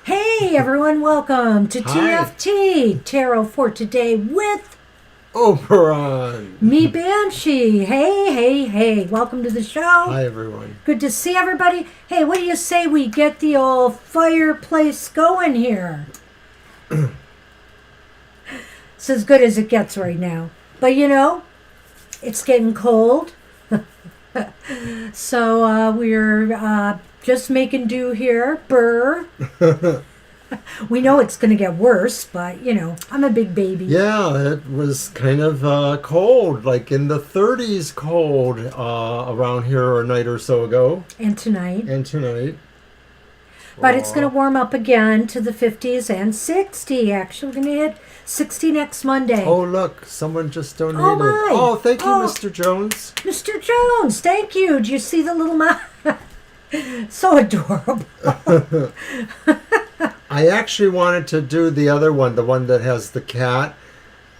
Hey everyone, welcome to Hi. TFT Tarot for Today with Oberon. me, Banshee. Hey, welcome to the show. Hi, everyone. Good to see everybody. Hey, what do you say we get the old fireplace going here? It's as good as it gets right now. But you know, it's getting cold. So we're just making do here. Burr. We know it's going to get worse, but you know, I'm a big baby. Yeah, it was kind of cold, like in the 30s cold around here a night or so ago. And tonight. And tonight. But it's going to warm up again to the 50s and 60. Actually, we're going to hit 60 next Monday. Oh, look, someone just donated. Oh, my. Oh, thank you, Oh. Mr. Jones. Mr. Jones, thank you. Do you see the little mouse? So adorable. I actually wanted to do the other one, the one that has the cat,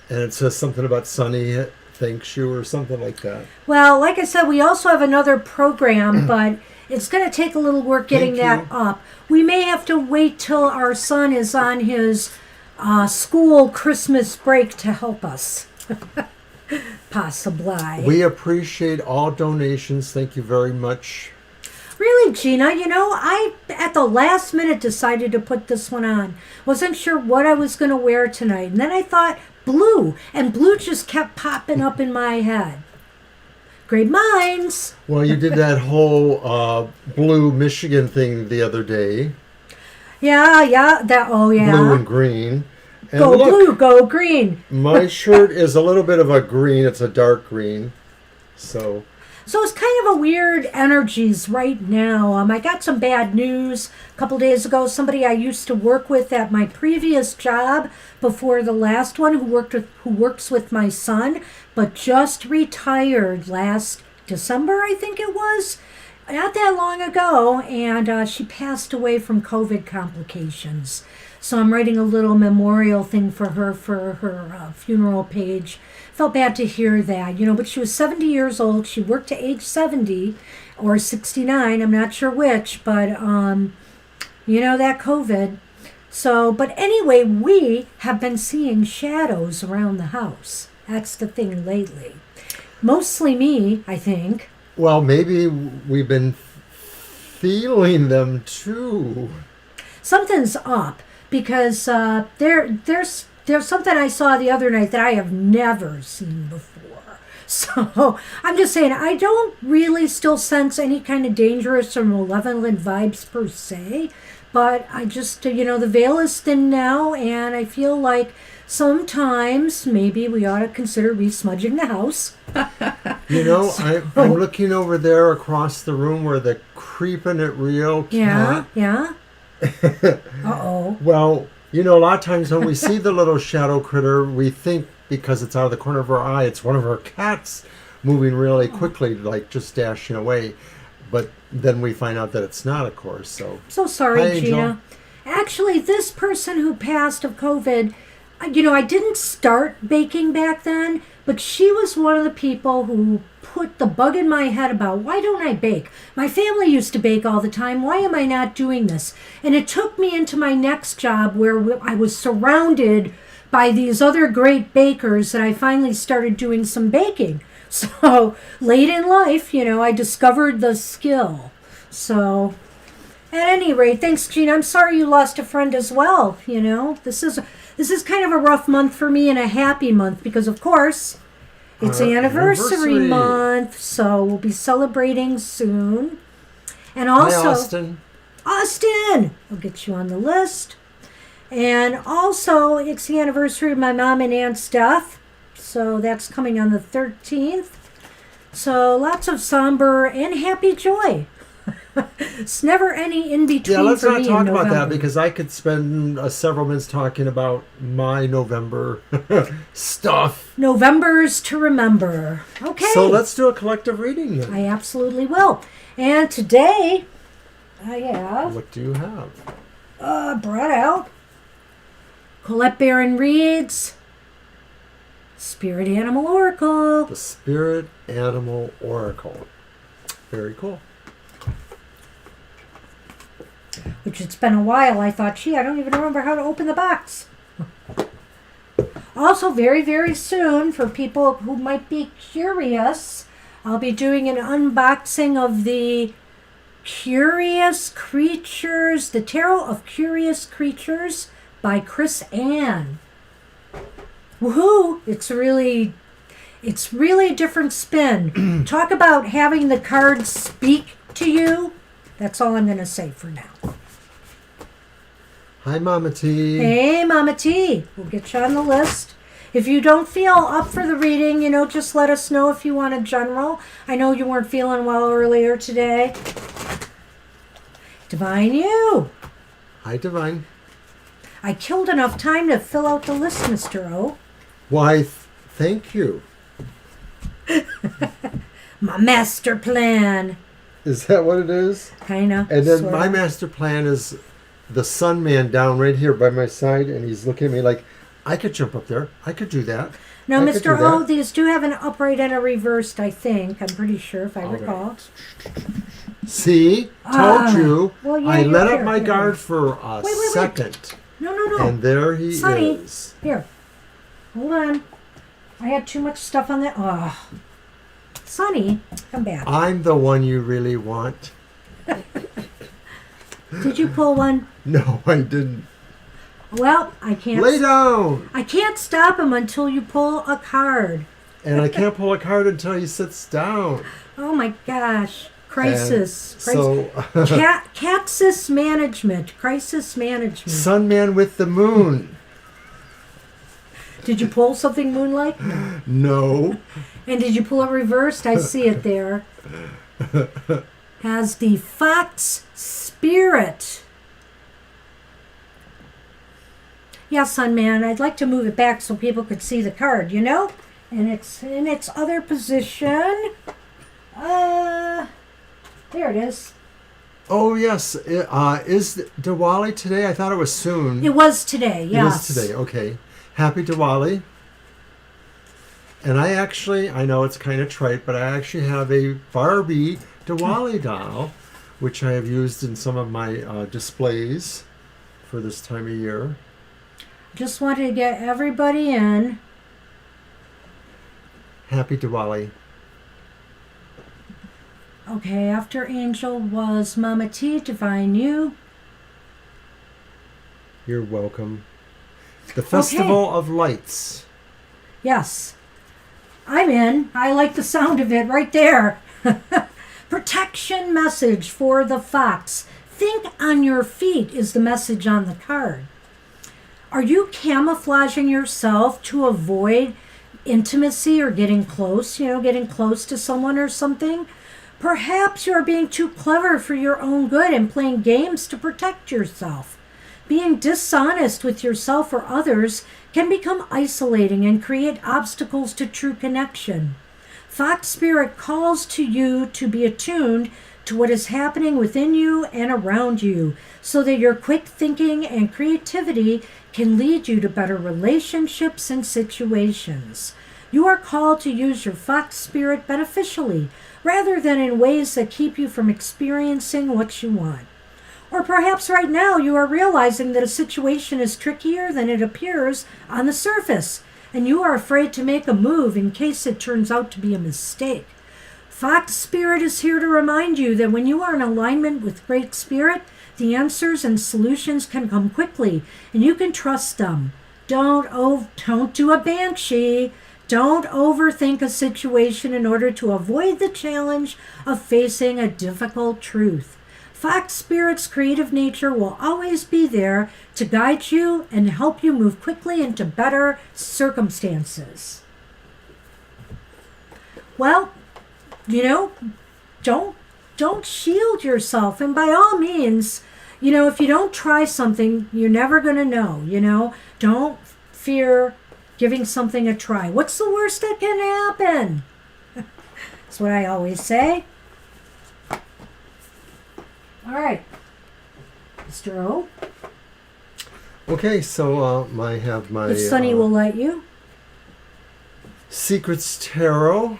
and it says something about Sunny thanks you or something like that. Well, like I said, we also have another program, but it's going to take a little work getting Thank that up. We may have to wait till our son is on his school Christmas break to help us. Possibly. We appreciate all donations. Thank you very much. Really, Gina, you know, I, at the last minute, decided to put this one on. Wasn't sure what I was going to wear tonight. And then I thought blue, and blue just kept popping up in my head. Great minds. Well, you did that whole blue Michigan thing the other day. Yeah, yeah. Blue and green. And Go look, blue, go green. my shirt is a little bit of a green. It's a dark green. So So it's kind of a weird energies right now. I got some bad news a couple days ago. Somebody I used to work with at my previous job before the last one, who works with my son, but just retired last December, I think it was. Not that long ago, and she passed away from COVID complications. So I'm writing a little memorial thing for her funeral page. Felt bad to hear that, you know, but she was 70 years old. She worked to age 70 or 69, I'm not sure which, but, you know, that COVID. So, but anyway, we have been seeing shadows around the house. That's the thing lately. Mostly me, I think. well, maybe we've been feeling them too. Something's up because there's something I saw the other night that I have never seen before. So I'm just saying, I don't really still sense any kind of dangerous or malevolent vibes per se, but I just, you know, the veil is thin now, and I feel like sometimes maybe we ought to consider resmudging the house. You know, I'm looking over there across the room where the creeping it real cat. Yeah. Uh-oh. Well, you know, a lot of times when we see the little shadow critter, we think because it's out of the corner of our eye, it's one of our cats moving really quickly, like just dashing away. But then we find out that it's not, of course. So sorry, Hi, Angel. Gina. Actually, this person who passed of COVID, you know, I didn't start baking back then, but she was one of the people who put the bug in my head about, why don't I bake? My family used to bake all the time. Why am I not doing this? And it took me into my next job where I was surrounded by these other great bakers that I finally started doing some baking. So late in life, you know, I discovered the skill. So at any rate, thanks, Gina. I'm sorry you lost a friend as well. You know, this is kind of a rough month for me and a happy month because, of course, it's anniversary month, so we'll be celebrating soon. And also, Hi, Austin. I'll get you on the list. And also, it's the anniversary of my mom and aunt's death, so that's coming on the 13th. So lots of somber and happy joy. It's never any in between. Yeah, let's for not me talk in about that November. because I could spend several minutes talking about my November stuff. November's to remember. Okay. So let's do a collective reading then. I absolutely will. And today, I have What do you have? brought out Colette Baron Reed's Spirit Animal Oracle. The Spirit Animal Oracle. Very cool. which it's been a while. I thought, gee, I don't even remember how to open the box. Also, very, very soon, for people who might be curious, I'll be doing an unboxing of the Curious Creatures, the Tarot of Curious Creatures by Chris Ann. Woohoo! It's really a different spin. Talk about having the cards speak to you. That's all I'm going to say for now. Hi, Mama T. Hey, Mama T. We'll get you on the list. If you don't feel up for the reading, just let us know if you want a general. I know you weren't feeling well earlier today. Divine you. Hi, Divine. I killed enough time to fill out the list, Mr. O. Why, thank you. My master plan. Is that what it is? Kinda. And then sorta. my master plan is the Sun Man down right here by my side, and he's looking at me like, I could jump up there. I could do that. Now, I could Mr. do O, that. these do have an upright and a reversed, I think. I'm pretty sure, if I recall. See? Told you. Well, yeah, I you're let up here, my here. guard for a Wait. second. No. And there he Sonny, is. here. Hold on. I had too much stuff on that. Oh. Sonny, come back. I'm the one you really want. Did you pull one? No, I didn't. Well, I can't. Lay down. I can't stop him until you pull a card. And I can't pull a card until he sits down. Oh my gosh. Crisis. So, Catsis management. Crisis management. Sun Man with the moon. Did you pull something moon-like? No. And did you pull it reversed? I see it there. Has the Fox Spirit. Yeah, Sun Man, I'd like to move it back so people could see the card, And it's in its other position. There it is. Oh, yes. Is Diwali today? I thought it was soon. It was today, yes. It is today, okay. Happy Diwali. And I know it's kind of trite, but I actually have a Barbie Diwali doll, which I have used in some of my displays for this time of year. Just wanted to get everybody in. Happy Diwali. Okay, after Angel was Mama T, Divine You. You're welcome. The Festival of Lights. Yes. I'm in. I like the sound of it right there. Protection message for the fox. Think on your feet is the message on the card. Are you camouflaging yourself to avoid intimacy or getting close, getting close to someone or something? Perhaps you're being too clever for your own good and playing games to protect yourself. Being dishonest with yourself or others can become isolating and create obstacles to true connection. Fox Spirit calls to you to be attuned to what is happening within you and around you, so that your quick thinking and creativity can lead you to better relationships and situations. You are called to use your Fox Spirit beneficially, rather than in ways that keep you from experiencing what you want. Or perhaps right now you are realizing that a situation is trickier than it appears on the surface, and you are afraid to make a move in case it turns out to be a mistake. Fox Spirit is here to remind you that when you are in alignment with Great Spirit, the answers and solutions can come quickly, and you can trust them. Don't do a banshee. Don't overthink a situation in order to avoid the challenge of facing a difficult truth. Fox Spirit's creative nature will always be there to guide you and help you move quickly into better circumstances. Well, don't shield yourself. And by all means, if you don't try something, you're never going to know, Don't fear giving something a try. What's the worst that can happen? That's what I always say. All right, Mr. O. Okay, so I have my... If Sunny will let you. Secrets Tarot.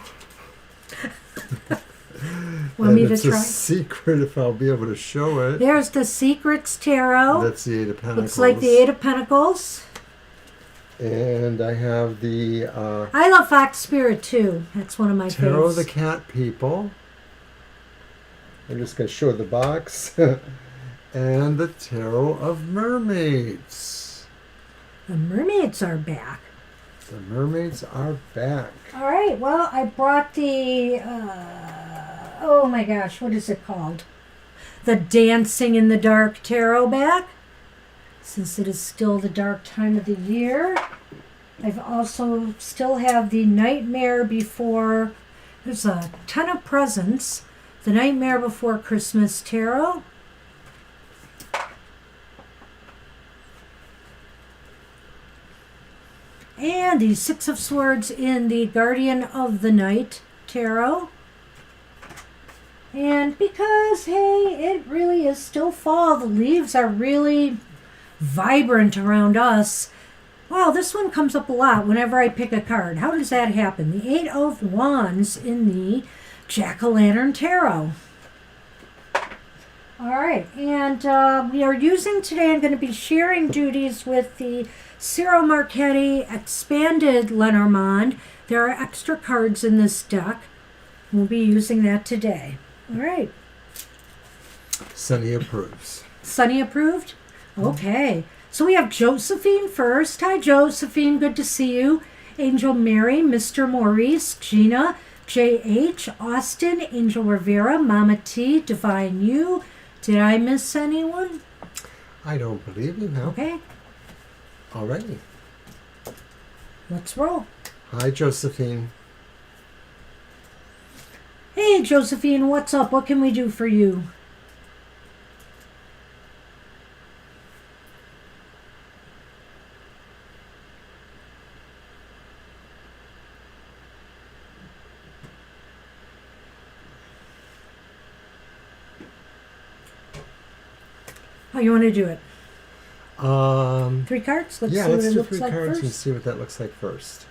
Want me to it's try? a secret if I'll be able to show it. There's the Secrets Tarot. That's the Eight of Pentacles. Looks like the Eight of Pentacles. And I have the I love Fox Spirit too. That's one of my Tarot favorites. of the Cat People. I'm just going to show the box. And the Tarot of Mermaids. The mermaids are back. The mermaids are back. All right. Well, I brought the, oh my gosh, what is it called? The Dancing in the Dark Tarot back, since it is still the dark time of the year. I've also still have the Nightmare Before, there's a ton of presents. The Nightmare Before Christmas Tarot. And the Six of Swords in the Guardian of the Night Tarot. And because, hey, it really is still fall, the leaves are really vibrant around us. Wow, this one comes up a lot whenever I pick a card. How does that happen? The Eight of Wands in the Jack-o'-lantern Tarot. All right, and we are using today, I'm going to be sharing duties with the Ciro Marchetti Expanded Lenormand. There are extra cards in this deck. We'll be using that today. All right. Sunny approves. Sunny approved? Okay. So we have Josephine first. Hi, Josephine. Good to see you. Angel Mary, Mr. Maurice, Gina, J.H., Austin, Angel Rivera, Mama T, Divine You. Did I miss anyone? I don't believe you now. Okay. Alrighty. Let's roll. Hi, Josephine. Hey, Josephine, what's up? What can we do for you? How you want to do it? 3 cards? Let's see what let's it do looks 3 like cards and first. see what that looks like first.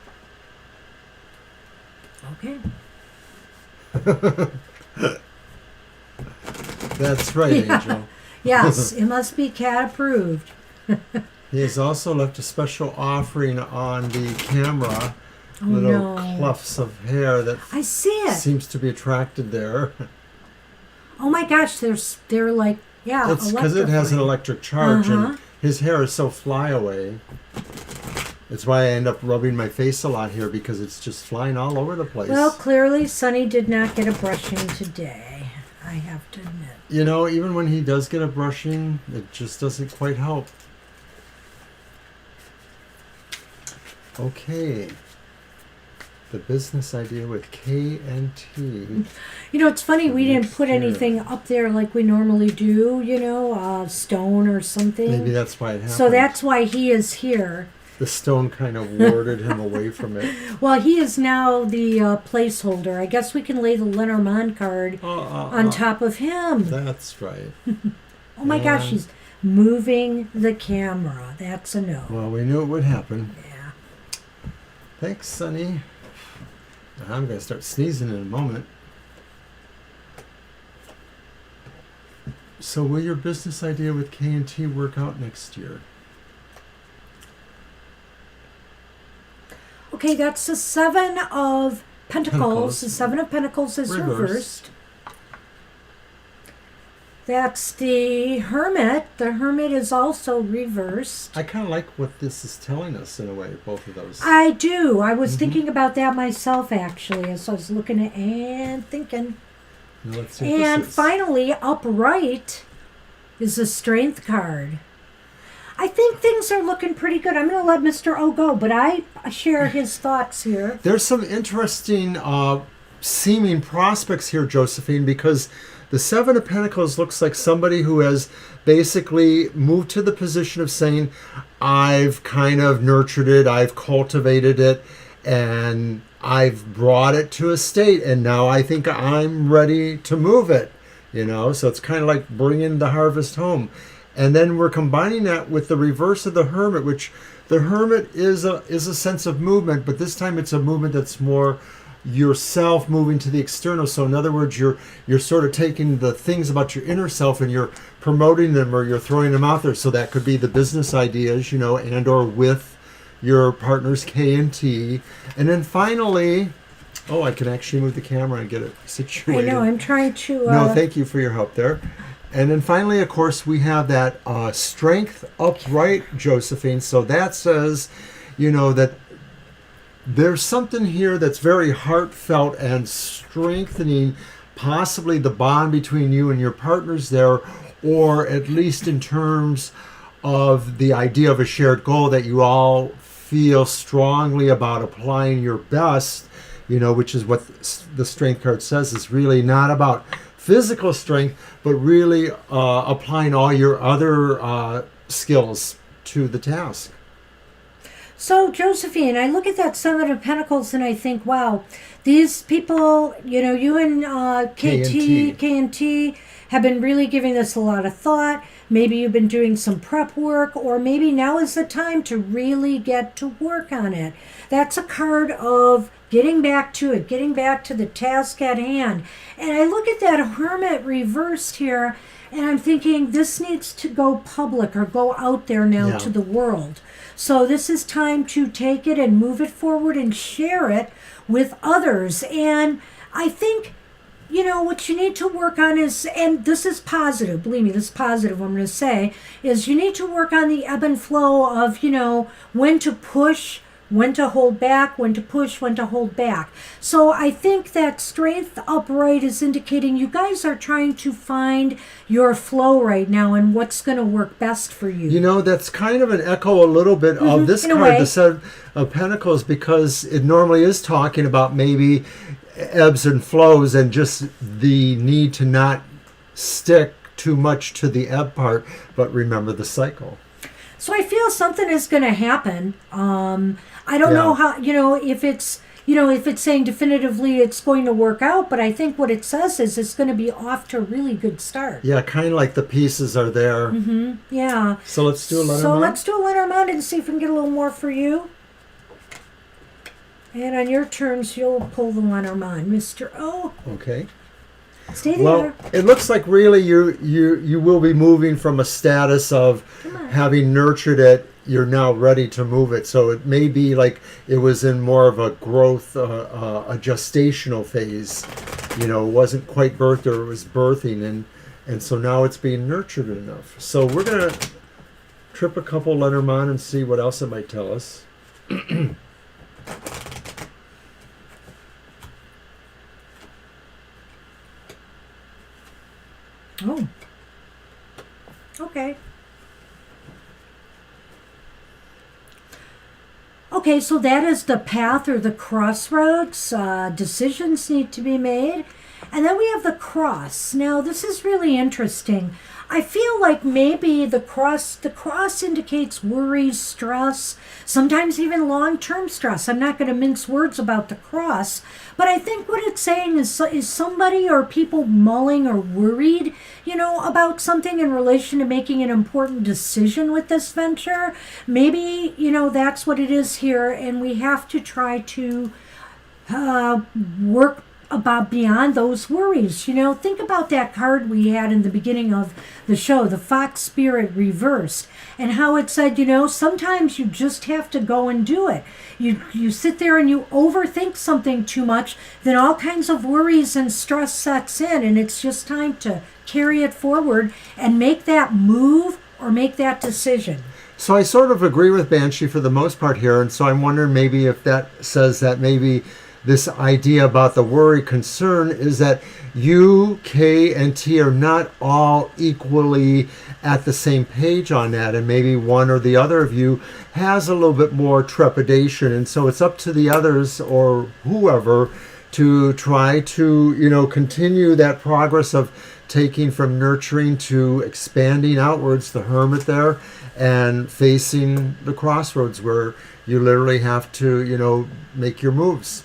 Okay. That's right, Yeah. Angel. Yes, it must be cat approved. He has also left a special offering on the camera. Oh, Little no. clufts of hair that I see it. seems to be attracted there. Oh my gosh, they're like, yeah, It's because it has an electric charge, and his hair is so flyaway. That's why I end up rubbing my face a lot here, because it's just flying all over the place. Well, clearly Sonny did not get a brushing today, I have to admit. You know, even when he does get a brushing, it just doesn't quite help. Okay. The business idea with K&T. You know, it's funny, we didn't Next put year. anything up there like we normally do, you know, stone or something. Maybe that's why it happened. So that's why he is here. The stone kind of warded him away from it. Well, he is now the placeholder. I guess we can lay the Lenormand card on top of him. That's right. Oh my gosh, he's moving the camera. That's a no. Well, we knew it would happen. Yeah. Thanks, Sonny. I'm going to start sneezing in a moment. So will your business idea with K&T work out next year? Okay, that's the Seven of Pentacles. The Seven of Pentacles is reversed. That's the Hermit. The Hermit is also reversed. I kind of like what this is telling us in a way, both of those. I do. I was thinking about that myself, actually, as I was looking at and thinking. Now let's see what And this is. finally, upright is a Strength card. I think things are looking pretty good. I'm going to let Mr. O go, but I share his thoughts here. There's some interesting seeming prospects here, Josephine, because the Seven of Pentacles looks like somebody who has basically moved to the position of saying, I've kind of nurtured it, I've cultivated it, and I've brought it to a state, and now I think I'm ready to move it. You know, so it's kind of like bringing the harvest home. And then we're combining that with the reverse of the Hermit, which the Hermit is a sense of movement, but this time it's a movement that's more yourself moving to the external. So in other words, you're sort of taking the things about your inner self and you're promoting them, or you're throwing them out there. So that could be the business ideas, and or with your partner's K and T. And then finally, I can actually move the camera and get it situated. I know, I'm trying to... No, thank you for your help there. And then finally, of course, we have that strength upright, Josephine. So that says, that there's something here that's very heartfelt and strengthening possibly the bond between you and your partners there, or at least in terms of the idea of a shared goal that you all feel strongly about applying your best, which is what the strength card says. Is really not about physical strength, but really applying all your other skills to the task. So, Josephine, I look at that Seven of Pentacles and I think, wow, these people, you and K and T have been really giving this a lot of thought. Maybe you've been doing some prep work, or maybe now is the time to really get to work on it. That's a card of getting back to it, getting back to the task at hand. And I look at that Hermit reversed here, and I'm thinking this needs to go public or go out there now to the world. So this is time to take it and move it forward and share it with others. And I think, what you need to work on is, and this is positive, believe me, this is positive, I'm going to say, is you need to work on the ebb and flow of, when to push, when to hold back, when to push, when to hold back. So I think that strength upright is indicating you guys are trying to find your flow right now and what's going to work best for you. That's kind of an echo a little bit of this card, the Seven of Pentacles, because it normally is talking about maybe ebbs and flows and just the need to not stick too much to the ebb part, but remember the cycle. So I feel something is going to happen. I don't know how, if it's, if it's saying definitively it's going to work out, but I think what it says is it's going to be off to a really good start. Yeah, kind of like the pieces are there. Yeah. So let's do a Lenormand. So let's do a Lenormand and see if we can get a little more for you. And on your turns, you'll pull the Lenormand, Mr. O. Okay. Stay there. Well, it looks like really you will be moving from a status of having nurtured it. You're now ready to move it. So it may be like it was in more of a growth, a gestational phase. It wasn't quite birthed, or it was birthing, and so now it's being nurtured enough. So we're gonna trip a couple Lenormand and see what else it might tell us. Oh. Okay. Okay, so that is the path or the crossroads. Decisions need to be made. And then we have the cross. Now, this is really interesting. I feel like maybe the cross indicates worry, stress, sometimes even long-term stress. I'm not going to mince words about the cross, but I think what it's saying is somebody or people mulling or worried, about something in relation to making an important decision with this venture. Maybe, that's what it is here, and we have to try to work about beyond those worries. Think about that card we had in the beginning of the show, the Fox Spirit reversed, and how it said, sometimes you just have to go and do it. You sit there and you overthink something too much, then all kinds of worries and stress sets in, and it's just time to carry it forward and make that move or make that decision. So I sort of agree with Banshee for the most part here, and so I'm wondering maybe if that says that maybe this idea about the worry concern is that you, K, and T are not all equally at the same page on that, and maybe one or the other of you has a little bit more trepidation, and so it's up to the others or whoever to try to continue that progress of taking from nurturing to expanding outwards, the Hermit there, and facing the crossroads where you literally have to make your moves.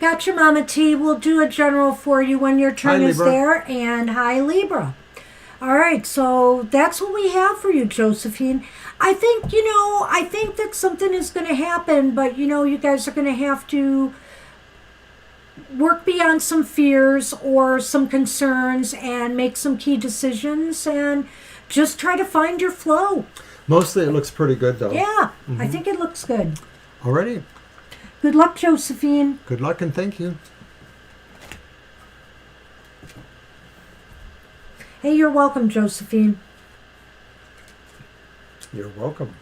Gotcha, Mama T. We'll do a general for you when your turn is Libra. there. And hi, Libra. All right, so that's what we have for you, Josephine. I think, I think that something is going to happen, but, you guys are going to have to work beyond some fears or some concerns and make some key decisions and just try to find your flow. Mostly it looks pretty good, though. Yeah, I think it looks good. Alrighty. Good luck, Josephine. Good luck and thank you. Hey, you're welcome, Josephine. You're welcome.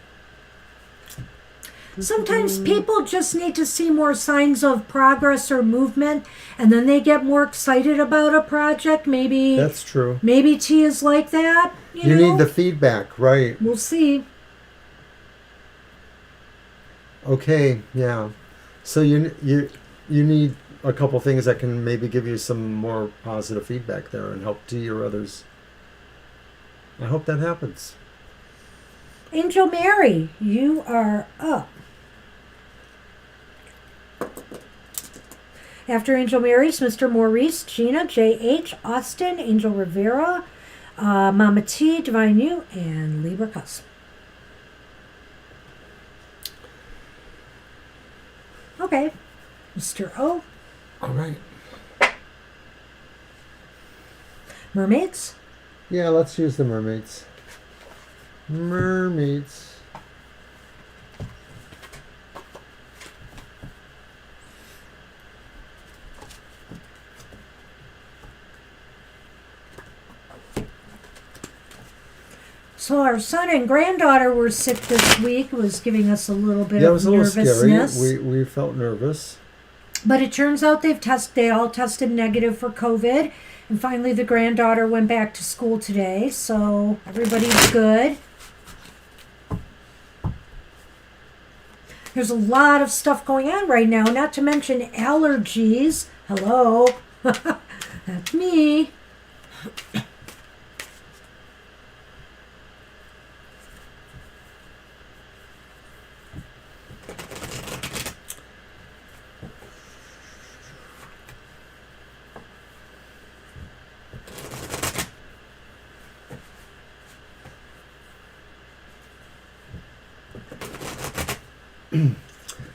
Sometimes people just need to see more signs of progress or movement, and then they get more excited about a project. Maybe That's true. maybe T is like that. You know? need the feedback, right? We'll see. Okay, yeah. So you need a couple things that can maybe give you some more positive feedback there and help T or others. I hope that happens. Angel Mary, you are up. After Angel Mary's Mr. Maurice, Gina, J.H., Austin, Angel Rivera, Mama T, Divine You, and Libra Cusp. Okay. Mr. O. All right. Mermaids. Yeah, let's use the mermaids. Mermaids. So our son and granddaughter were sick this week. It was giving us a little bit Yeah, it of was a little nervousness. scary. We felt nervous. But it turns out they all tested negative for COVID. And finally the granddaughter went back to school today. So everybody's good. There's a lot of stuff going on right now, not to mention allergies. Hello. That's me.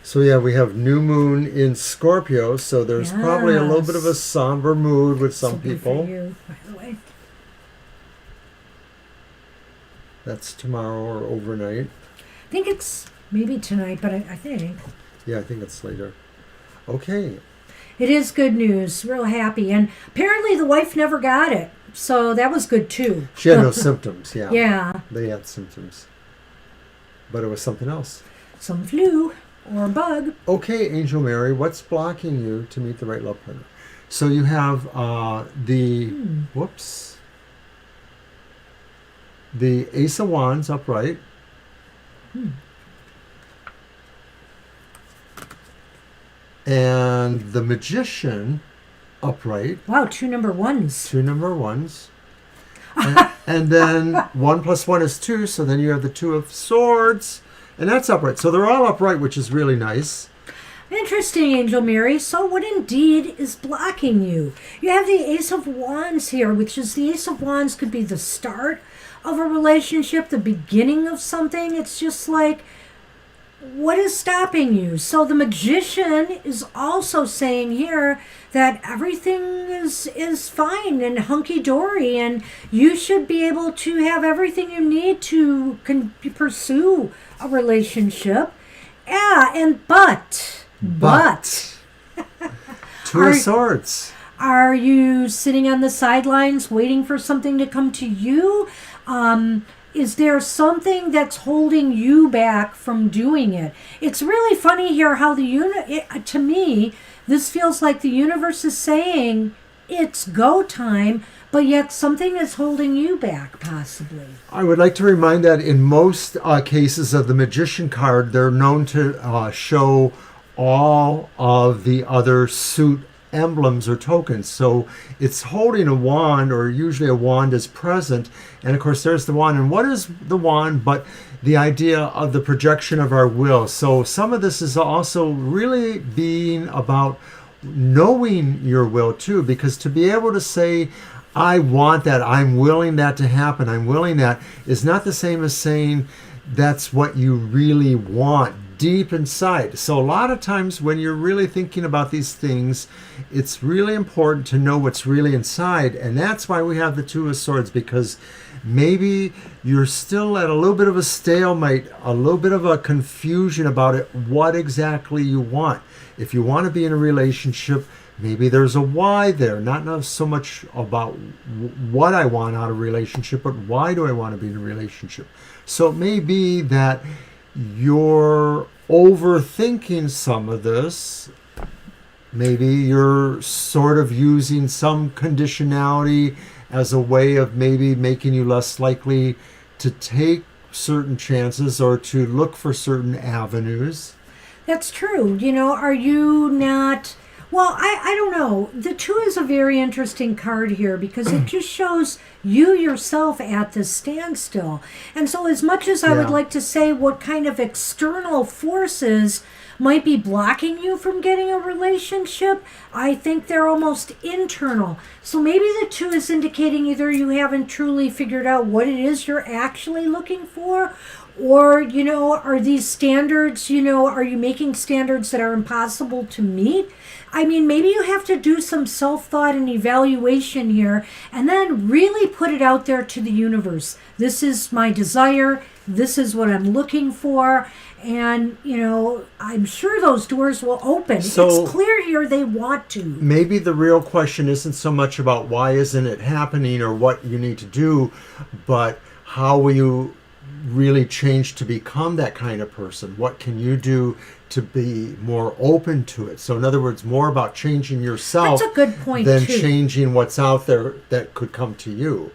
So yeah, we have new moon in Scorpio, so there's probably a little bit of a somber mood with some Something people. For you, by the way. That's tomorrow or overnight. I think it's maybe tonight, but I think. Yeah, I think it's later. Okay. It is good news. Real happy. And apparently the wife never got it. So that was good too. She had no symptoms, yeah. Yeah. They had symptoms. But it was something else. Some flu or a bug. Okay, Angel Mary, what's blocking you to meet the right love partner? So you have the Ace of Wands upright. And the Magician upright. Wow, 2 number ones. 2 number ones. And then 1 plus 1 is 2, so then you have the 2 of Swords. And that's upright. So they're all upright, which is really nice. Interesting, Angel Mary. So what indeed is blocking you? You have the Ace of Wands here, which is the Ace of Wands could be the start of a relationship, the beginning of something. It's just like, what is stopping you? So the Magician is also saying here that everything is fine and hunky-dory, and you should be able to have everything you need to pursue a relationship. Yeah, and but 2 of Swords. Are you sitting on the sidelines waiting for something to come to you? Is there something that's holding you back from doing it? It's really funny here how to me, this feels like the universe is saying it's go time, but yet something is holding you back, possibly. I would like to remind that in most cases of the Magician card, they're known to show all of the other suit emblems or tokens. So it's holding a wand, or usually a wand is present. And of course, there's the wand. And what is the wand but the idea of the projection of our will? So some of this is also really being about knowing your will too, because to be able to say, I want that, I'm willing that to happen, I'm willing that, is not the same as saying that's what you really want deep inside. So a lot of times when you're really thinking about these things, it's really important to know what's really inside. And that's why we have the Two of Swords, because maybe you're still at a little bit of a stalemate, a little bit of a confusion about it, what exactly you want. If you want to be in a relationship, maybe there's a why there, not so much about what I want out of a relationship, but why do I want to be in a relationship? So it may be that you're overthinking some of this. Maybe you're sort of using some conditionality as a way of maybe making you less likely to take certain chances or to look for certain avenues. That's true. Are you not... Well, I don't know. The Two is a very interesting card here because it just shows you yourself at this standstill. And so as much as I would like to say what kind of external forces might be blocking you from getting a relationship, I think they're almost internal. So maybe the Two is indicating either you haven't truly figured out what it is you're actually looking for, or, are these standards, are you making standards that are impossible to meet? I mean, maybe you have to do some self-thought and evaluation here and then really put it out there to the universe. This is my desire. This is what I'm looking for. And, I'm sure those doors will open. So it's clear here they want to. Maybe the real question isn't so much about why isn't it happening or what you need to do, but how will you really change to become that kind of person? What can you do to be more open to it? So in other words, more about changing yourself. That's a good point, than too. changing what's out there that could come to you.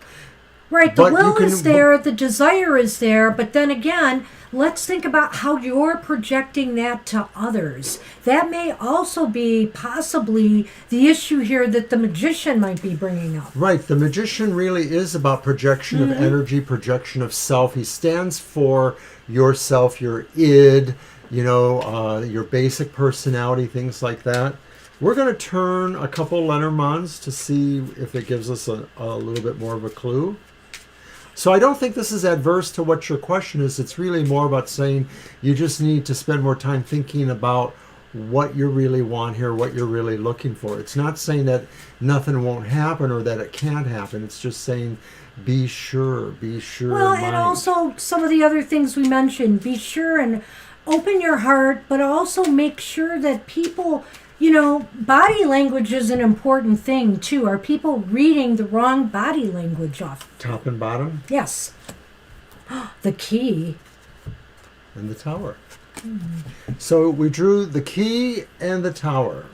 Right, the will is there, the desire is there, but then again, let's think about how you're projecting that to others. That may also be possibly the issue here that the magician might be bringing up. Right, the magician really is about projection of energy, projection of self. He stands for yourself, your id, your basic personality, things like that. We're going to turn a couple Lenormands to see if it gives us a little bit more of a clue. So I don't think this is adverse to what your question is. It's really more about saying you just need to spend more time thinking about what you really want here, what you're really looking for. It's not saying that nothing won't happen or that it can't happen. It's just saying be sure. Well, and also some of the other things we mentioned. Be sure and open your heart, but also make sure that people... body language is an important thing, too. Are people reading the wrong body language off? Top and bottom? Yes. The key. And the tower. So we drew the key and the tower.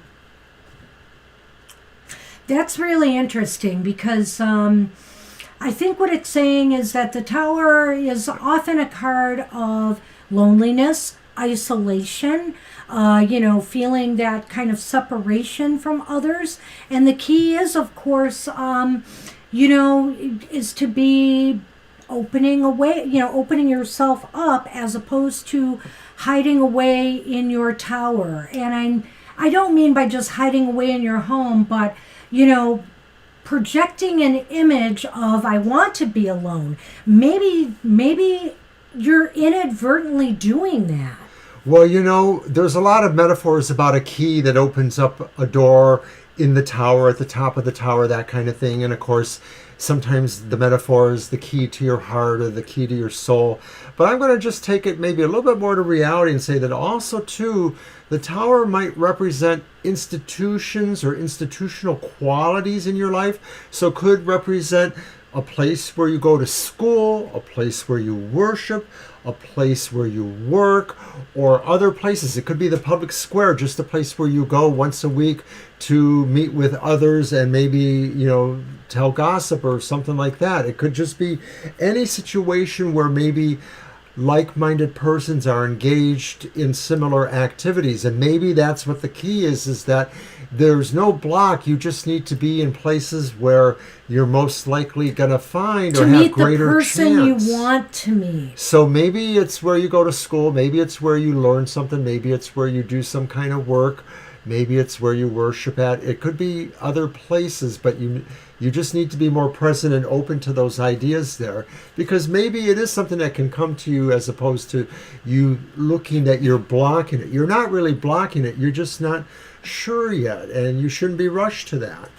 That's really interesting because I think what it's saying is that the tower is often a card of loneliness, isolation, feeling that kind of separation from others. And the key is, of course, is to be opening yourself up as opposed to hiding away in your tower. And I don't mean by just hiding away in your home, but, projecting an image of I want to be alone. Maybe you're inadvertently doing that. Well, there's a lot of metaphors about a key that opens up a door in the tower, at the top of the tower, that kind of thing. And of course, sometimes the metaphor is the key to your heart or the key to your soul. But I'm going to just take it maybe a little bit more to reality and say that also, too, the tower might represent institutions or institutional qualities in your life. So it could represent a place where you go to school, a place where you worship, a place where you work, or other places. It could be the public square, just a place where you go once a week to meet with others and maybe, tell gossip or something like that. It could just be any situation where maybe like-minded persons are engaged in similar activities. And maybe that's what the key is that there's no block. You just need to be in places where you're most likely going to find or have greater chance. To meet the person you want to meet. So maybe it's where you go to school. Maybe it's where you learn something. Maybe it's where you do some kind of work. Maybe it's where you worship at. It could be other places, but you just need to be more present and open to those ideas there, because maybe it is something that can come to you as opposed to you looking that you're blocking it. You're not really blocking it. You're just not sure yet, and you shouldn't be rushed to that.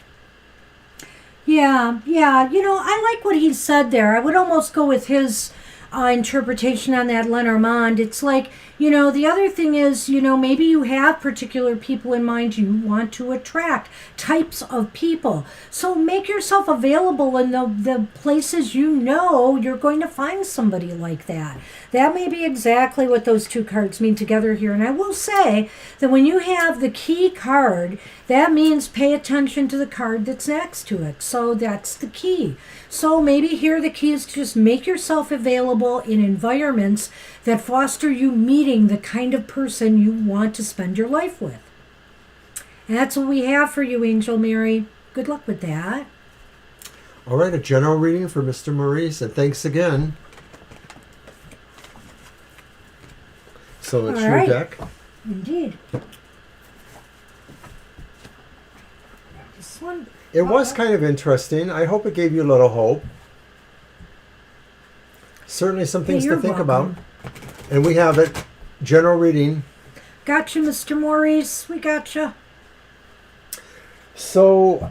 Yeah. I like what he said there. I would almost go with his interpretation on that Lenormand. It's like, the other thing is, maybe you have particular people in mind you want to attract, types of people. So make yourself available in the places you're going to find somebody like that. That may be exactly what those two cards mean together here. And I will say that when you have the key card, that means pay attention to the card that's next to it. So that's the key. So maybe here the key is to just make yourself available in environments that foster you meeting the kind of person you want to spend your life with. And that's what we have for you, Angel Mary. Good luck with that. All right, a general reading for Mr. Maurice, and thanks again. So it's your deck. Indeed. This one. It was kind of interesting. I hope it gave you a little hope. Certainly some things to think about. And we have it. General reading. Gotcha, Mr. Maurice. We gotcha. So,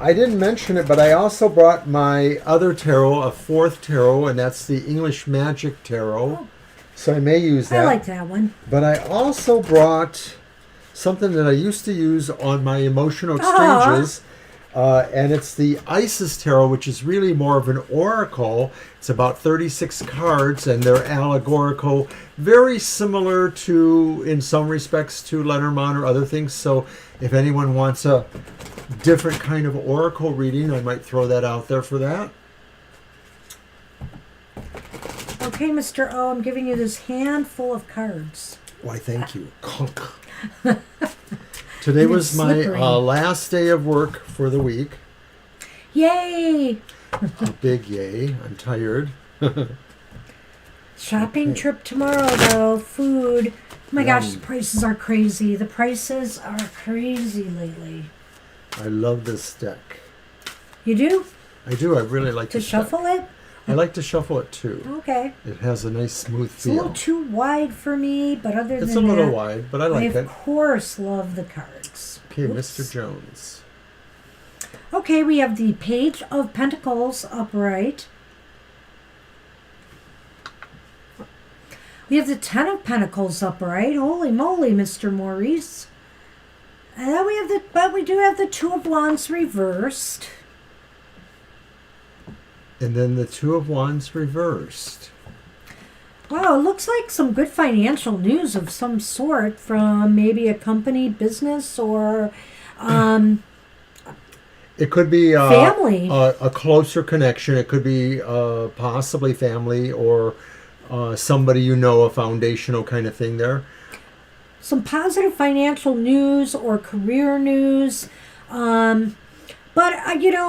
I didn't mention it, but I also brought my other tarot, a fourth tarot, and that's the English Magic Tarot. Oh. So I may use that. I like that one. But I also brought something that I used to use on my emotional exchanges. And it's the Isis Tarot, which is really more of an oracle. It's about 36 cards, and they're allegorical, very similar to, in some respects, to Lenormand or other things. So if anyone wants a different kind of oracle reading, I might throw that out there for that. Okay, Mr. O, I'm giving you this handful of cards. Why, thank you. Today was my last day of work for the week. Yay! A big yay. I'm tired. Shopping trip tomorrow, though. Food. Oh my gosh, the prices are crazy. The prices are crazy lately. I love this deck. You do? I do. I really like to shuffle it. I like to shuffle it too. Okay. It has a nice smooth feel. It's a little too wide for me, but other than that, it's a little wide, but I like it. I of course love the cards. Okay, Mr. Jones. Okay, we have the Page of Pentacles upright. We have the Ten of Pentacles upright. Holy moly, Mr. Maurice. And then we do have the Two of Wands reversed. And then the Two of Wands reversed. Wow, it looks like some good financial news of some sort from maybe a company, business, or it could be family. A closer connection. It could be possibly family or somebody a foundational kind of thing there. Some positive financial news or career news. But,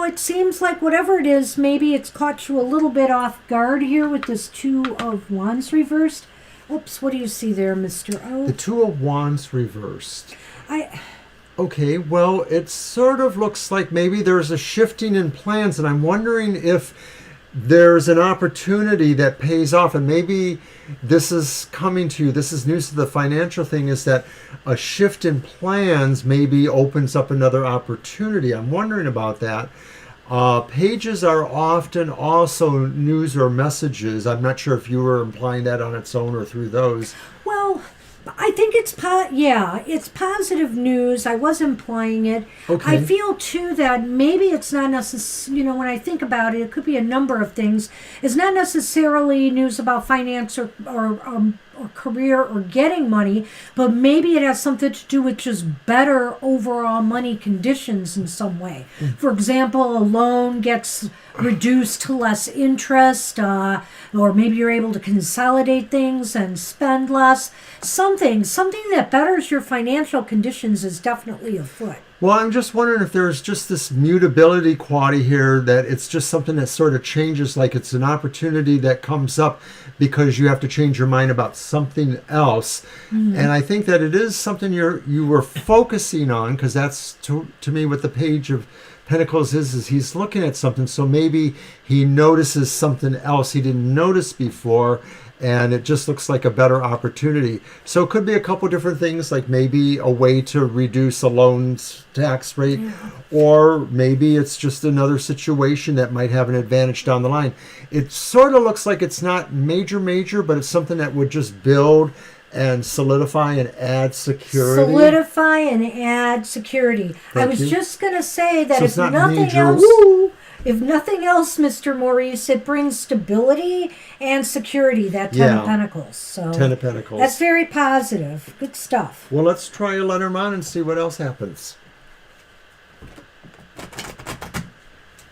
it seems like whatever it is, maybe it's caught you a little bit off guard here with this Two of Wands reversed. Oops, what do you see there, Mr. O? The Two of Wands reversed. Okay, well, it sort of looks like maybe there's a shifting in plans, and I'm wondering if there's an opportunity that pays off, and maybe this is coming to you. This is news to the financial thing, is that a shift in plans maybe opens up another opportunity. I'm wondering about that. Pages are often also news or messages. I'm not sure if you were implying that on its own or through those. Well, I think it's positive news. I was implying it. Okay. I feel too that maybe it's not necessarily, when I think about it, it could be a number of things. It's not necessarily news about finance or career or getting money, but maybe it has something to do with just better overall money conditions in some way. For example, a loan gets reduced to less interest, or maybe you're able to consolidate things and spend less. Something that betters your financial conditions is definitely afoot. Well, I'm just wondering if there's just this mutability quality here, that it's just something that sort of changes, like it's an opportunity that comes up because you have to change your mind about something else. And I think that it is something you were focusing on, because that's to me what the Page of Pentacles is he's looking at something. So maybe he notices something else he didn't notice before, and it just looks like a better opportunity. So it could be a couple different things, like maybe a way to reduce a loan tax rate, or maybe it's just another situation that might have an advantage down the line. It sort of looks like it's not major, but it's something that would just build and solidify and add security. Solidify and add security. Thank I was you. just going to say that So if it's not nothing major. else, Woo! if nothing else, Mr. Maurice, it brings stability and security, that Ten of Pentacles. So Ten of Pentacles. that's very positive. Good stuff. Well, let's try a Lenormand and see what else happens.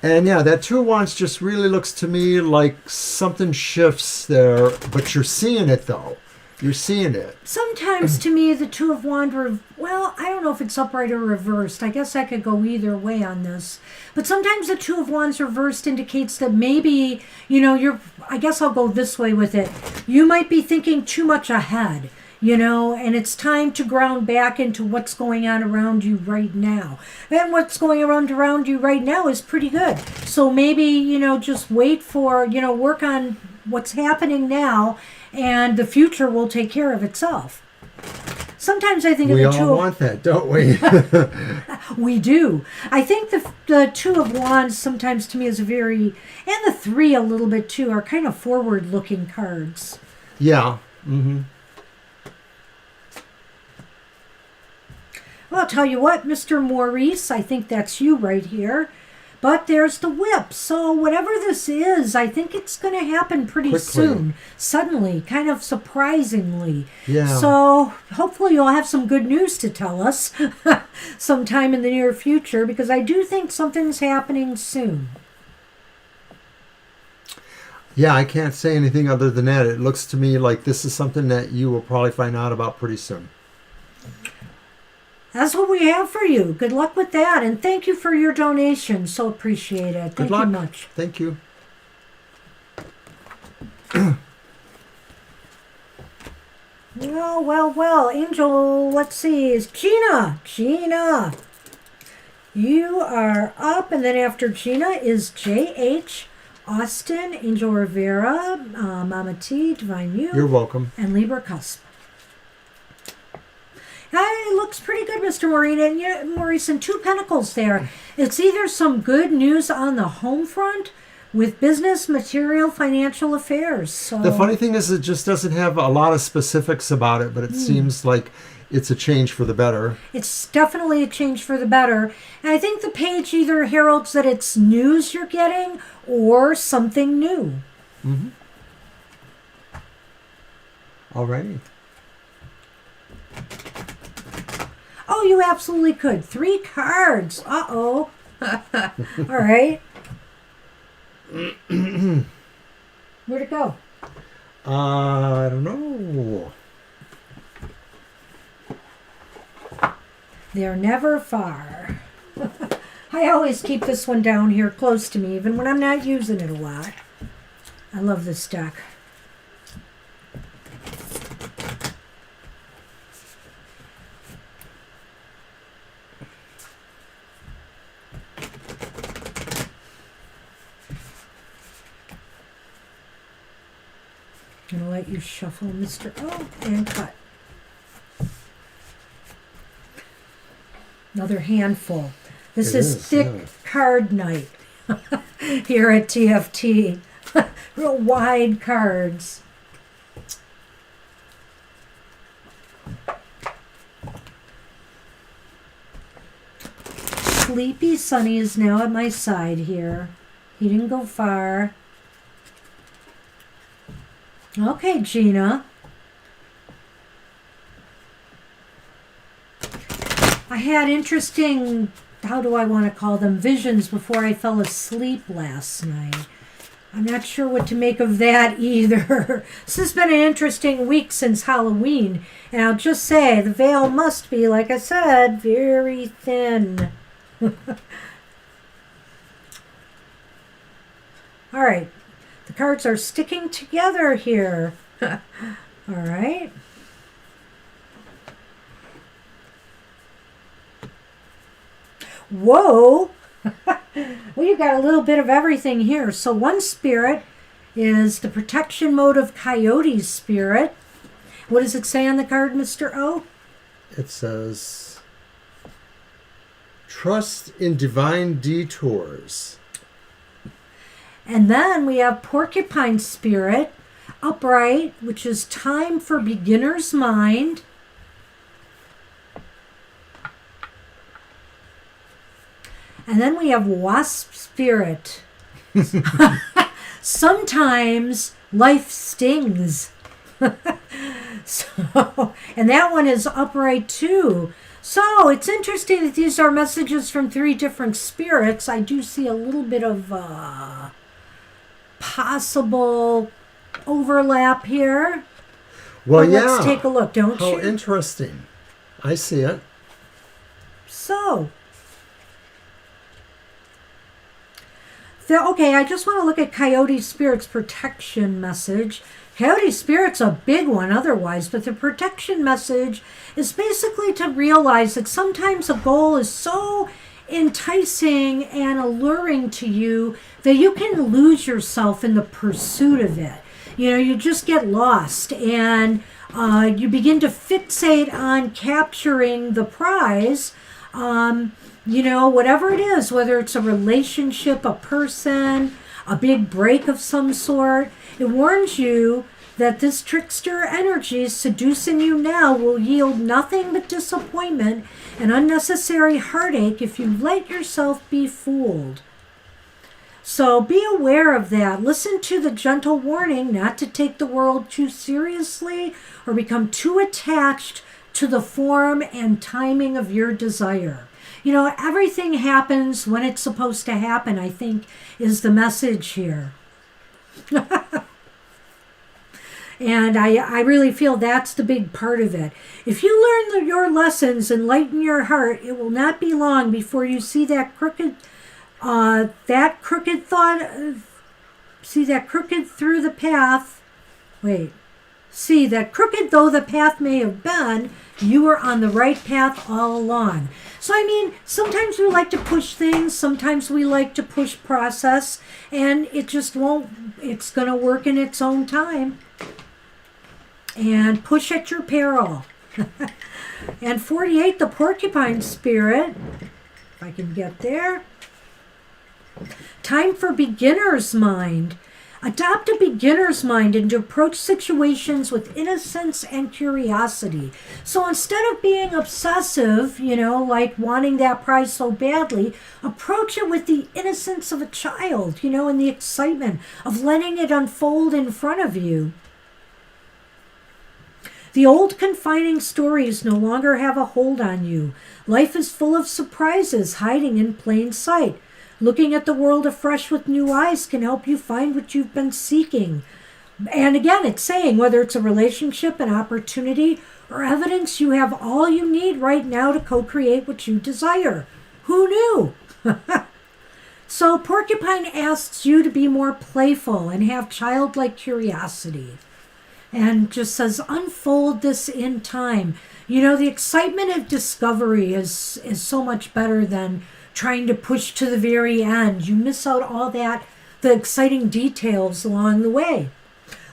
And yeah, that Two of Wands just really looks to me like something shifts there, but you're seeing it though. You're seeing it. Sometimes to me, the Two of Wands well, I don't know if it's upright or reversed. I guess I could go either way on this. But sometimes the Two of Wands reversed indicates that maybe, I guess I'll go this way with it. You might be thinking too much ahead, and it's time to ground back into what's going on around you right now. And what's going around you right now is pretty good. So maybe, just wait for, work on what's happening now, and the future will take care of itself. Sometimes I think we of the all want that, don't we? we do. I think the Two of Wands sometimes to me is and the Three a little bit too, are kind of forward-looking cards. Yeah. Mm-hmm. Well, I'll tell you what, Mr. Maurice, I think that's you right here. But there's the Whip. So whatever this is, I think it's going to happen pretty soon. Suddenly, kind of surprisingly. Yeah. So hopefully you'll have some good news to tell us sometime in the near future, because I do think something's happening soon. Yeah, I can't say anything other than that. It looks to me like this is something that you will probably find out about pretty soon. That's what we have for you. Good luck with that. And thank you for your donation. So appreciate it. Thank you much. Thank you. Well. Angel, let's see, is Gina. Gina. You are up. And then after Gina is J.H., Austin, Angel Rivera, Mama T, Divine You. You're welcome. And Libra Cusp. It looks pretty good, Mr. Maurice, and Two Pentacles there. It's either some good news on the home front with business, material, financial affairs. So the funny thing is, it just doesn't have a lot of specifics about it, but it seems like it's a change for the better. It's definitely a change for the better. And I think the page either heralds that it's news you're getting or something new. Mm-hmm. All righty. Oh, you absolutely could. 3 cards. Uh-oh. All right. Where'd it go? I don't know. They're never far. I always keep this one down here close to me, even when I'm not using it a lot. I love this deck. I'm going to let you shuffle, Mr. Oh, and cut. Another handful. This is thick card night here at TFT. Real wide cards. Sleepy Sunny is now at my side here. He didn't go far. Okay, Gina. I had interesting, how do I want to call them, visions before I fell asleep last night. I'm not sure what to make of that either. This has been an interesting week since Halloween. And I'll just say, the veil must be, like I said, very thin. All right. The cards are sticking together here. All right. Whoa. We've got a little bit of everything here. So one spirit is the protection mode of Coyote's spirit. What does it say on the card, Mr. O? It says, trust in divine detours. And then we have Porcupine spirit, upright, which is time for beginner's mind. And then we have Wasp spirit. Sometimes life stings. So, and that one is upright too. So it's interesting that these are messages from 3 different spirits. I do see a little bit of possible overlap here. Well, but yeah. Let's take a look, don't How you? interesting. I see it. So, okay, I just want to look at Coyote Spirit's protection message. Coyote Spirit's a big one otherwise, but the protection message is basically to realize that sometimes a goal is so enticing and alluring to you that you can lose yourself in the pursuit of it. You know, you just get lost and you begin to fixate on capturing the prize. You know, whatever it is, whether it's a relationship, a person, a big break of some sort, it warns you that this trickster energy seducing you now will yield nothing but disappointment and unnecessary heartache if you let yourself be fooled. So be aware of that. Listen to the gentle warning not to take the world too seriously or become too attached to the form and timing of your desire. You know, everything happens when it's supposed to happen, I think, is the message here. And I really feel that's the big part of it. If you learn your lessons and lighten your heart, it will not be long before you see that crooked through the path. See that crooked though the path may have been, you were on the right path all along. So, I mean, sometimes we like to push things, sometimes we like to push process, and it just won't, it's going to work in its own time. And push at your peril. And 48, the Porcupine Spirit, if I can get there. Time for beginner's mind. Adopt a beginner's mind and to approach situations with innocence and curiosity. So instead of being obsessive, you know, like wanting that prize so badly, approach it with the innocence of a child, you know, and the excitement of letting it unfold in front of you. The old confining stories no longer have a hold on you. Life is full of surprises hiding in plain sight. Looking at the world afresh with new eyes can help you find what you've been seeking. And again, it's saying whether it's a relationship, an opportunity, or evidence, you have all you need right now to co-create what you desire. Who knew? So Porcupine asks you to be more playful and have childlike curiosity. And just says, unfold this in time. You know, the excitement of discovery is so much better than trying to push to the very end. You miss out all that, the exciting details along the way.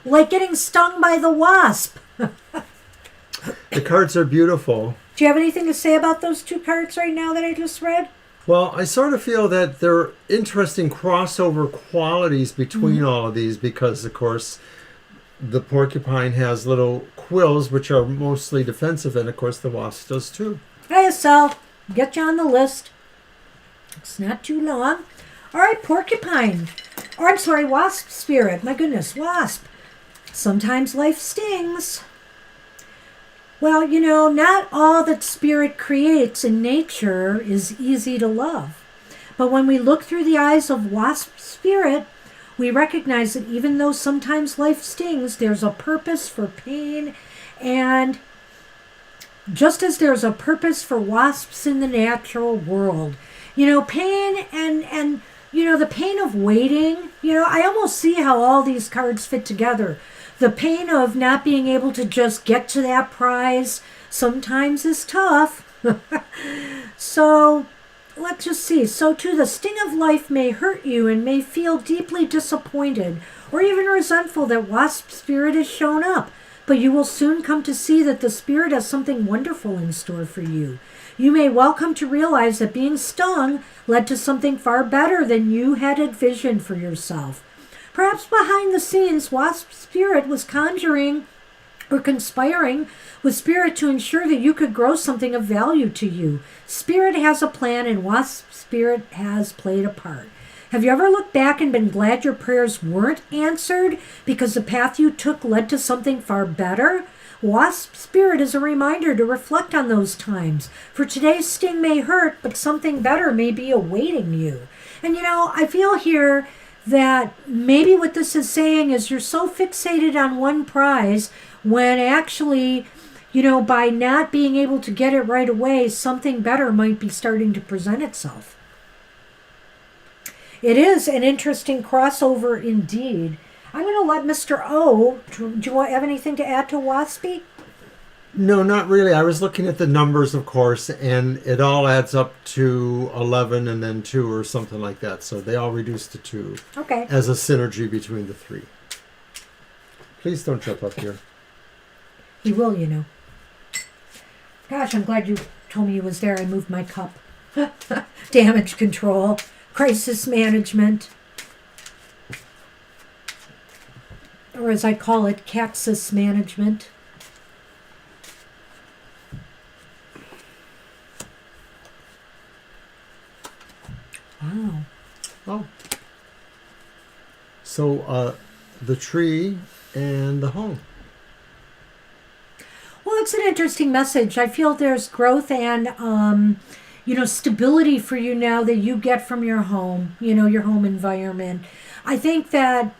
Like getting stung by the wasp. The cards are beautiful. Do you have anything to say about those 2 cards right now that I just read? Well, I sort of feel that there are interesting crossover qualities between all of these because, of course, the porcupine has little quills, which are mostly defensive, and, of course, the wasp does too. Hey, so get you on the list. It's not too long. All right, porcupine. Or, I'm sorry, wasp spirit. My goodness, wasp. Sometimes life stings. Well, you know, not all that spirit creates in nature is easy to love. But when we look through the eyes of wasp spirit, we recognize that even though sometimes life stings, there's a purpose for pain. And just as there's a purpose for wasps in the natural world, you know, pain and the pain of waiting, I almost see how all these cards fit together. The pain of not being able to just get to that prize sometimes is tough. So let's just see. So too, the sting of life may hurt you and may feel deeply disappointed or even resentful that Wasp Spirit has shown up. But you will soon come to see that the Spirit has something wonderful in store for you. You may well come to realize that being stung led to something far better than you had envisioned for yourself. Perhaps behind the scenes, Wasp Spirit was conjuring or conspiring with Spirit to ensure that you could grow something of value to you. Spirit has a plan, and Wasp Spirit has played a part. Have you ever looked back and been glad your prayers weren't answered because the path you took led to something far better? Wasp Spirit is a reminder to reflect on those times. For today's sting may hurt, but something better may be awaiting you. And I feel here that maybe what this is saying is you're so fixated on one prize when actually, by not being able to get it right away, something better might be starting to present itself. It is an interesting crossover indeed. I'm going to let Mr. O, do you have anything to add to Waspy? No, not really. I was looking at the numbers, of course, and it all adds up to 11 and then 2 or something like that. So they all reduce to 2. Okay. As a synergy between the 3. Please don't jump up here. He will, Gosh, I'm glad you told me he was there. I moved my cup. Damage control. Crisis management. Or as I call it, Caxis management. Wow. Oh. So, the tree and the home. Well, it's an interesting message. I feel there's growth and, stability for you now that you get from your home, your home environment. I think that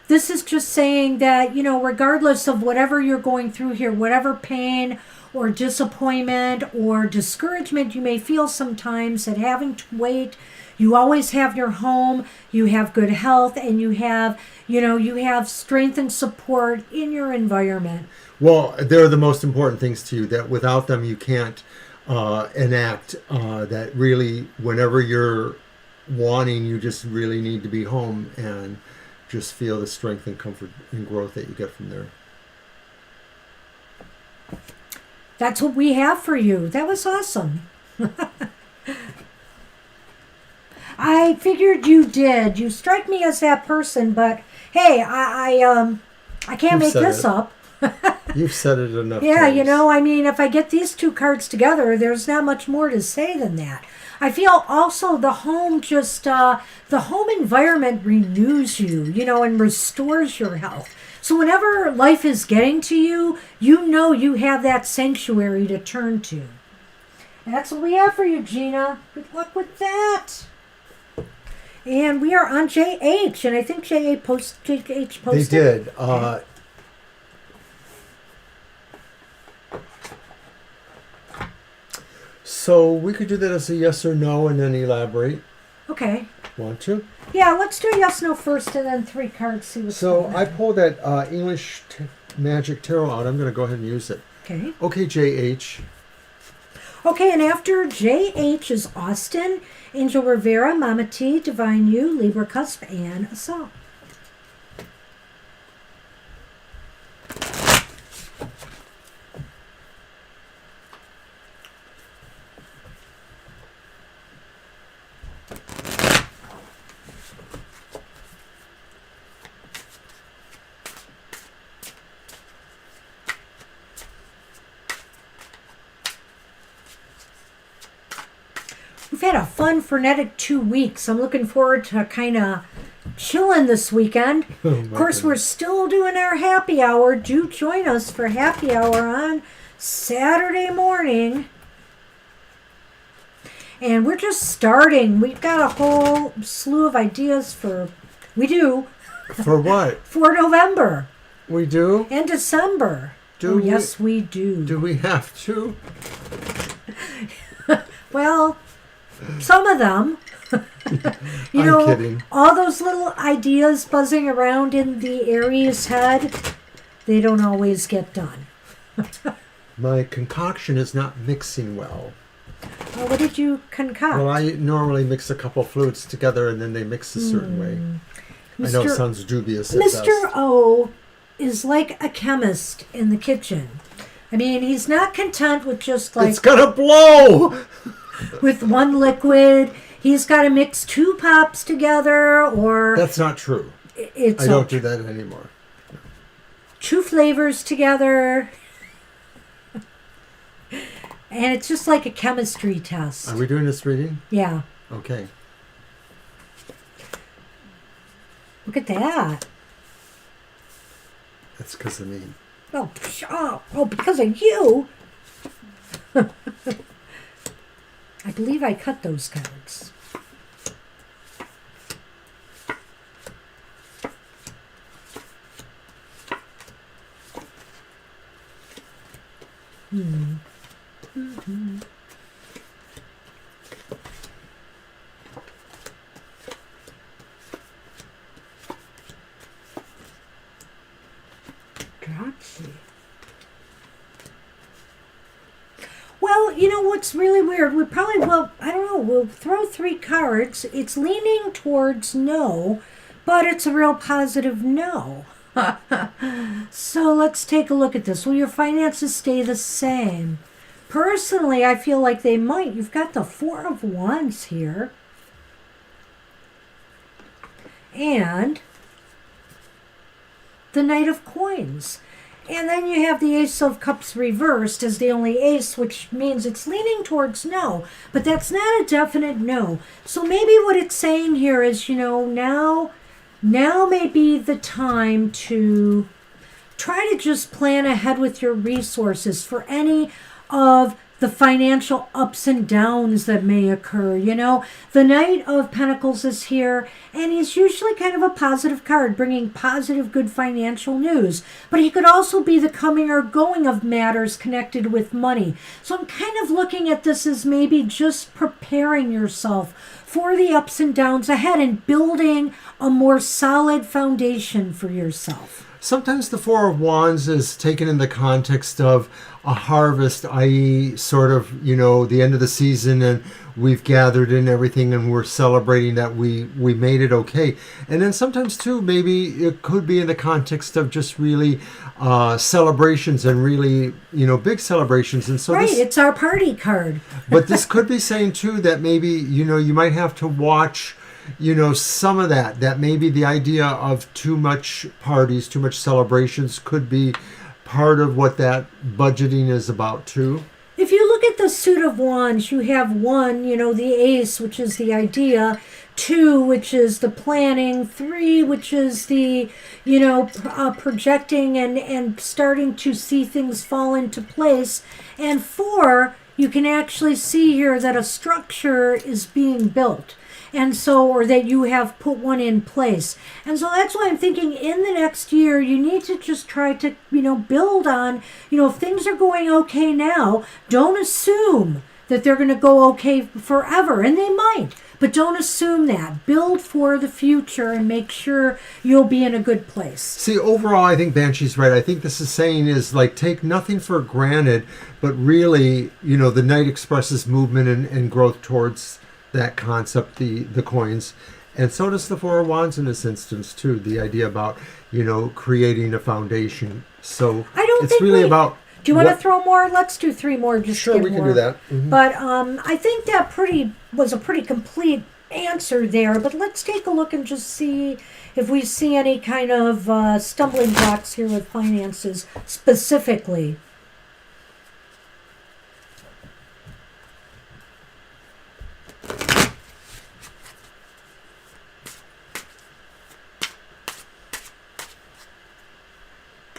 this is just saying that, regardless of whatever you're going through here, whatever pain or disappointment or discouragement you may feel sometimes at having to wait, you always have your home, you have good health, and you have strength and support in your environment. Well, they're the most important things to you, that without them you can't enact that really whenever you're wanting, you just really need to be home and just feel the strength and comfort and growth that you get from there. That's what we have for you. That was awesome. I figured you did. You strike me as that person, but hey, I can't make this up. You've said it enough Yeah, times. if I get these two cards together, there's not much more to say than that. I feel also the home the home environment renews you, and restores your health. So whenever life is getting to you, you have that sanctuary to turn to. And that's what we have for you, Gina. Good luck with that. And we are on JH, and I think JH posted. They did. So we could do that as a yes or no and then elaborate. Okay. Want to? Yeah, let's do yes, no first, and then 3 cards. See what's So going I on. pulled that English Magic Tarot out. I'm going to go ahead and use it. Okay. Okay, JH. Okay, and after JH is Austin, Angel Rivera, Mama T, Divine U, Libra Cusp, and Assault. We've had a fun, frenetic 2 weeks. I'm looking forward to kind of chilling this weekend. Of course, we're still doing our happy hour. Do join us for happy hour on Saturday morning. And we're just starting. We've got a whole slew of ideas for... We do. For what? For November. We do? And December. Do we? Yes, we do. Do we have to? Well... some of them. You I'm know, kidding. all those little ideas buzzing around in the Aries head, they don't always get done. My concoction is not mixing well. What did you concoct? Well, I normally mix a couple fluids together and then they mix a certain way. I know it sounds dubious at Mr. best. O is like a chemist in the kitchen. I mean, he's not content with just like It's gonna blow! with one liquid. He's got to mix 2 pops together, or That's not true. it's I don't do that anymore. 2 flavors together. And it's just like a chemistry test. Are we doing this reading? Yeah. Okay. Look at that. That's because of me. Oh, because of you. I believe I cut those cards. Gotcha. Well, you know what's really weird? I don't know, we'll throw 3 cards. It's leaning towards no, but it's a real positive no. So let's take a look at this. Will your finances stay the same? Personally, I feel like they might. You've got the 4 of Wands here. And the Knight of Coins. And then you have the Ace of Cups reversed as the only ace, which means it's leaning towards no. But that's not a definite no. So maybe what it's saying here is, now may be the time to try to just plan ahead with your resources for any of the financial ups and downs that may occur. The Knight of Pentacles is here, and he's usually kind of a positive card, bringing positive, good financial news. But he could also be the coming or going of matters connected with money. So I'm kind of looking at this as maybe just preparing yourself for the ups and downs ahead and building a more solid foundation for yourself. Sometimes the Four of Wands is taken in the context of a harvest, i.e. sort of, the end of the season and we've gathered in everything and we're celebrating that we made it okay. And then sometimes too, maybe it could be in the context of just really celebrations and really, big celebrations. And so right, it's our party card. But this could be saying too that maybe, you might have to watch some of that maybe the idea of too much parties, too much celebrations could be part of what that budgeting is about too. If you look at the suit of wands, you have 1, the ace, which is the idea, 2, which is the planning, 3, which is the, projecting and starting to see things fall into place, and 4, you can actually see here that a structure is being built. And so, or that you have put one in place. And so that's why I'm thinking in the next year, you need to just try to, build on, if things are going okay now, don't assume that they're going to go okay forever. And they might, but don't assume that. Build for the future and make sure you'll be in a good place. See, overall, I think Banshee's right. I think this is saying is like take nothing for granted, but really, the Knight expresses movement and growth towards that concept, the coins, and so does the Four of Wands in this instance too. The idea about creating a foundation. So it's really about. Do you want to throw more? Let's do 3 more. Just sure, we can do that. Mm-hmm. But I think that was a pretty complete answer there. But let's take a look and just see if we see any kind of stumbling blocks here with finances specifically.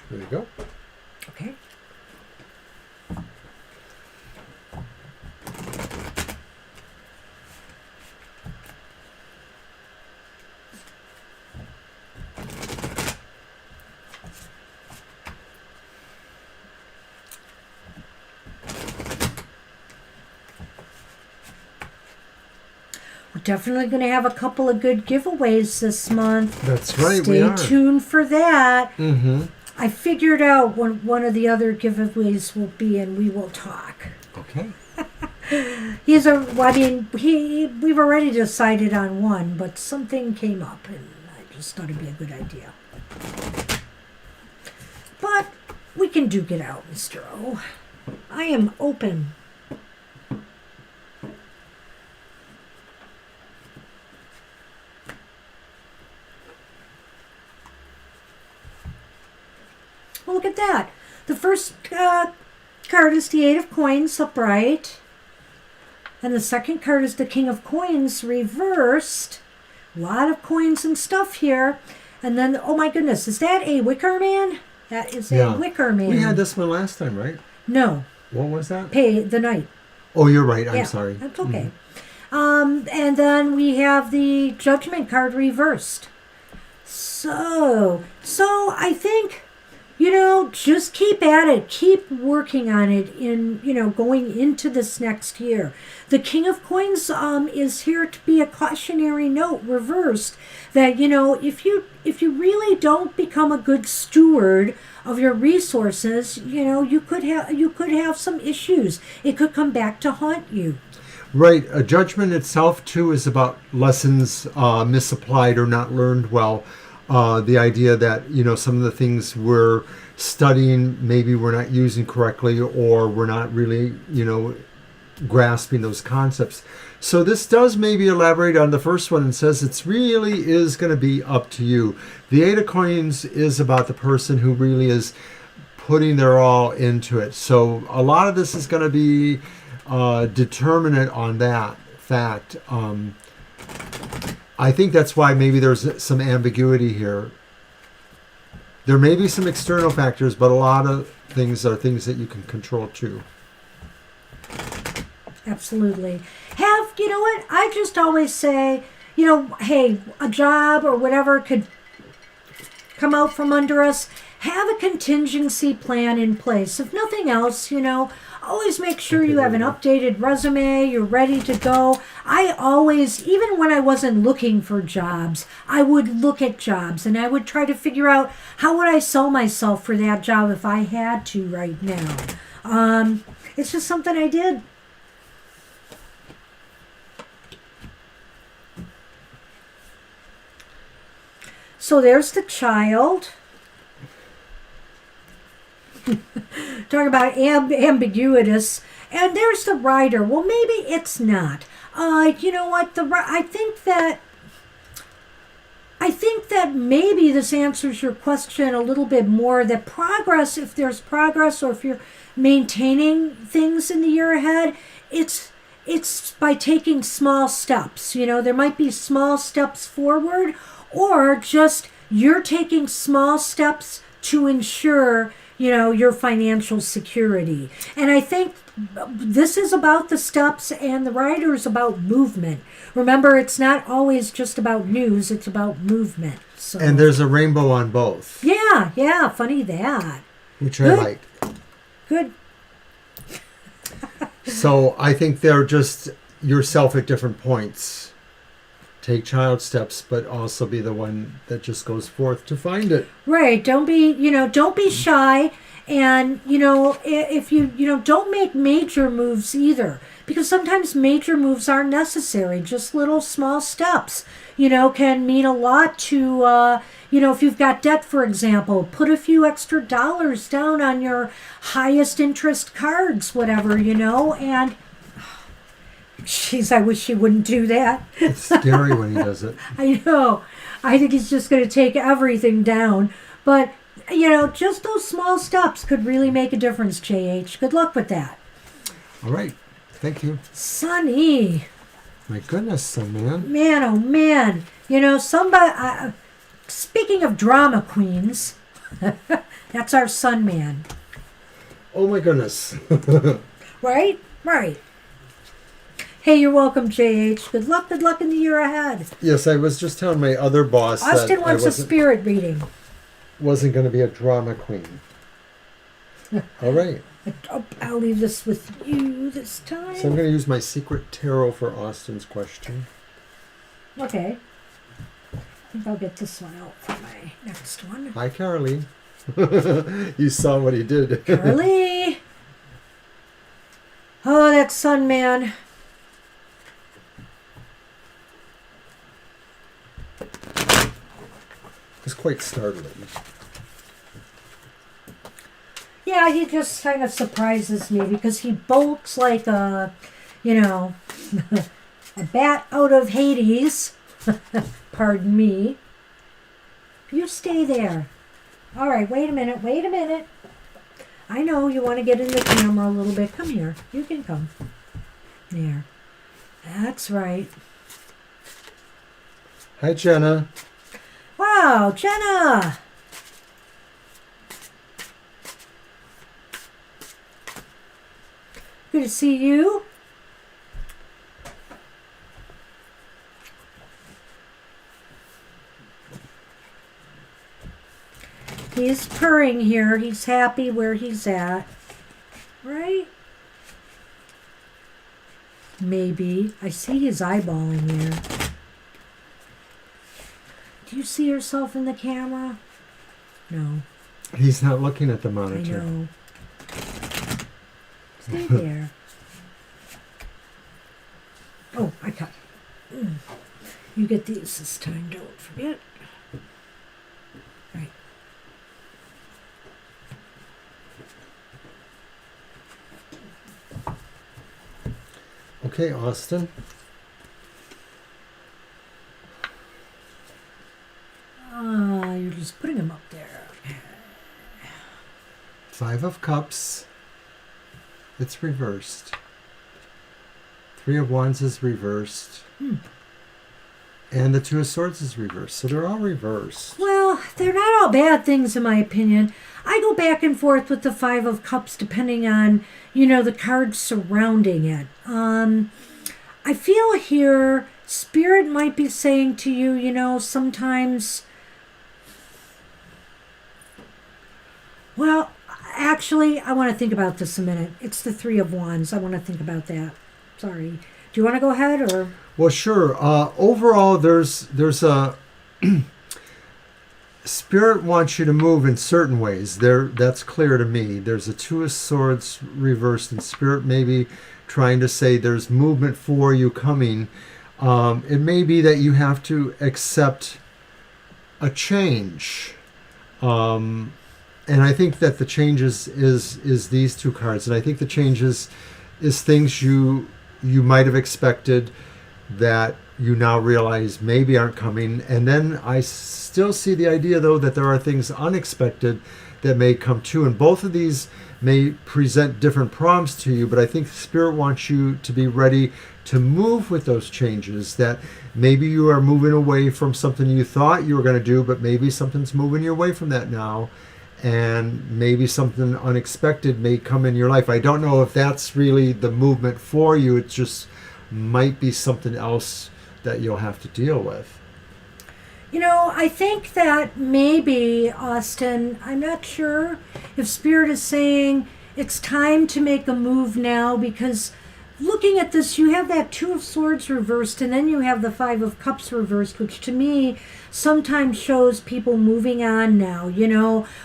There you go. Okay. definitely going to have a couple of good giveaways this month. That's right, Stay we are. tuned for that. Mm-hmm. I figured out what one of the other giveaways will be, and we will talk. Okay. We've already decided on one, but something came up, and I just thought it'd be a good idea. But we can duke it out, Mr. O. I am open. Well, look at that. The first card is the Eight of Coins upright. And the second card is the King of Coins reversed. A lot of coins and stuff here. And then, oh my goodness, is that a Wicker Man? That is a Wicker Man. We had this one last time, right? No. What was that? Pay the Knight. Oh, you're right. I'm sorry. That's okay. And then we have the Judgment card reversed. So I think, just keep at it. Keep working on it in, going into this next year. The King of Coins is here to be a cautionary note reversed that, if you really don't become a good steward of your resources, you could have some issues. It could come back to haunt you. Right. A judgment itself, too, is about lessons misapplied or not learned well. The idea that, some of the things we're studying, maybe we're not using correctly, or we're not really, grasping those concepts. So this does maybe elaborate on the first one and says it's really is going to be up to you. The Eight of Coins is about the person who really is putting their all into it. So a lot of this is going to be determinate on that fact. I think that's why maybe there's some ambiguity here. There may be some external factors, but a lot of things are things that you can control too. Absolutely. You know what? I just always say, hey, a job or whatever could come out from under us. Have a contingency plan in place. If nothing else, always make sure you have an updated resume. You're ready to go. I always, even when I wasn't looking for jobs, I would look at jobs and I would try to figure out how would I sell myself for that job if I had to right now. It's just something I did. So there's the Child. Talking about ambiguous. And there's the Rider. Well, maybe it's not. You know what? I think that maybe this answers your question a little bit more. That progress, if there's progress, or if you're maintaining things in the year ahead, it's by taking small steps. There might be small steps forward, or just you're taking small steps to ensure your financial security. And I think this is about the steps, and the Rider is about movement. Remember, it's not always just about news, it's about movement. So. And there's a rainbow on both. Yeah, funny that. Which I like. Good. So I think they're just yourself at different points. Take child steps, but also be the one that just goes forth to find it. Right. Don't be shy. And, if you don't make major moves either, because sometimes major moves aren't necessary. Just little small steps, can mean a lot to, if you've got debt, for example, put a few extra dollars down on your highest interest cards, whatever, and jeez, I wish he wouldn't do that. It's scary when he does it. I know. I think he's just going to take everything down. But, just those small steps could really make a difference, JH. Good luck with that. All right. Thank you. Sunny. My goodness, son, man. Man, oh man. Somebody... speaking of drama queens, that's our sun man. Oh my goodness. Right? Right. Hey, you're welcome, JH. Good luck in the year ahead. Yes, I was just telling my other boss Austin that wants a spirit reading. Wasn't going to be a drama queen. All right. I'll leave this with you this time. So I'm going to use my secret tarot for Austin's question. Okay. I think I'll get this one out for my next one. Hi, Caroline. You saw what he did. Carly! Oh, that sun, man. It's quite startling. Yeah, he just kind of surprises me because he bolts like a, a bat out of Hades. Pardon me. You stay there. All right, wait a minute. I know you want to get in the camera a little bit. Come here. You can come. There. That's right. Hi, Jenna. Wow, Jenna. Good to see you. He's purring here. He's happy where he's at. Right? Maybe. I see his eyeballing there. Do you see yourself in the camera? No. He's not looking at the I monitor. know. Stay there. Oh, I cut. You get these this time, don't forget. Right. Okay, Austin. You're just putting them up there. Five of Cups. It's reversed. Three of Wands is reversed. And the Two of Swords is reversed. So they're all reversed. Well, they're not all bad things in my opinion. I go back and forth with the Five of Cups depending on, the cards surrounding it. I feel here Spirit might be saying to you, sometimes... Well, actually, I want to think about this a minute. It's the Three of Wands. I want to think about that. Sorry. Do you want to go ahead or... Well, sure. Overall, there's a... Spirit wants you to move in certain ways. That's clear to me. There's a Two of Swords reversed, and Spirit may be trying to say there's movement for you coming. It may be that you have to accept a change. And I think that the changes is these two cards. And I think the changes is things you might have expected that you now realize maybe aren't coming. And then I still see the idea, though, that there are things unexpected that may come too. And both of these may present different prompts to you, but I think Spirit wants you to be ready to move with those changes, that maybe you are moving away from something you thought you were going to do, but maybe something's moving you away from that now. And maybe something unexpected may come in your life. I don't know if that's really the movement for you. It just might be something else that you'll have to deal with. I think that maybe, Austin, I'm not sure if Spirit is saying it's time to make a move now, because looking at this, you have that Two of Swords reversed, and then you have the Five of Cups reversed, which to me sometimes shows people moving on now.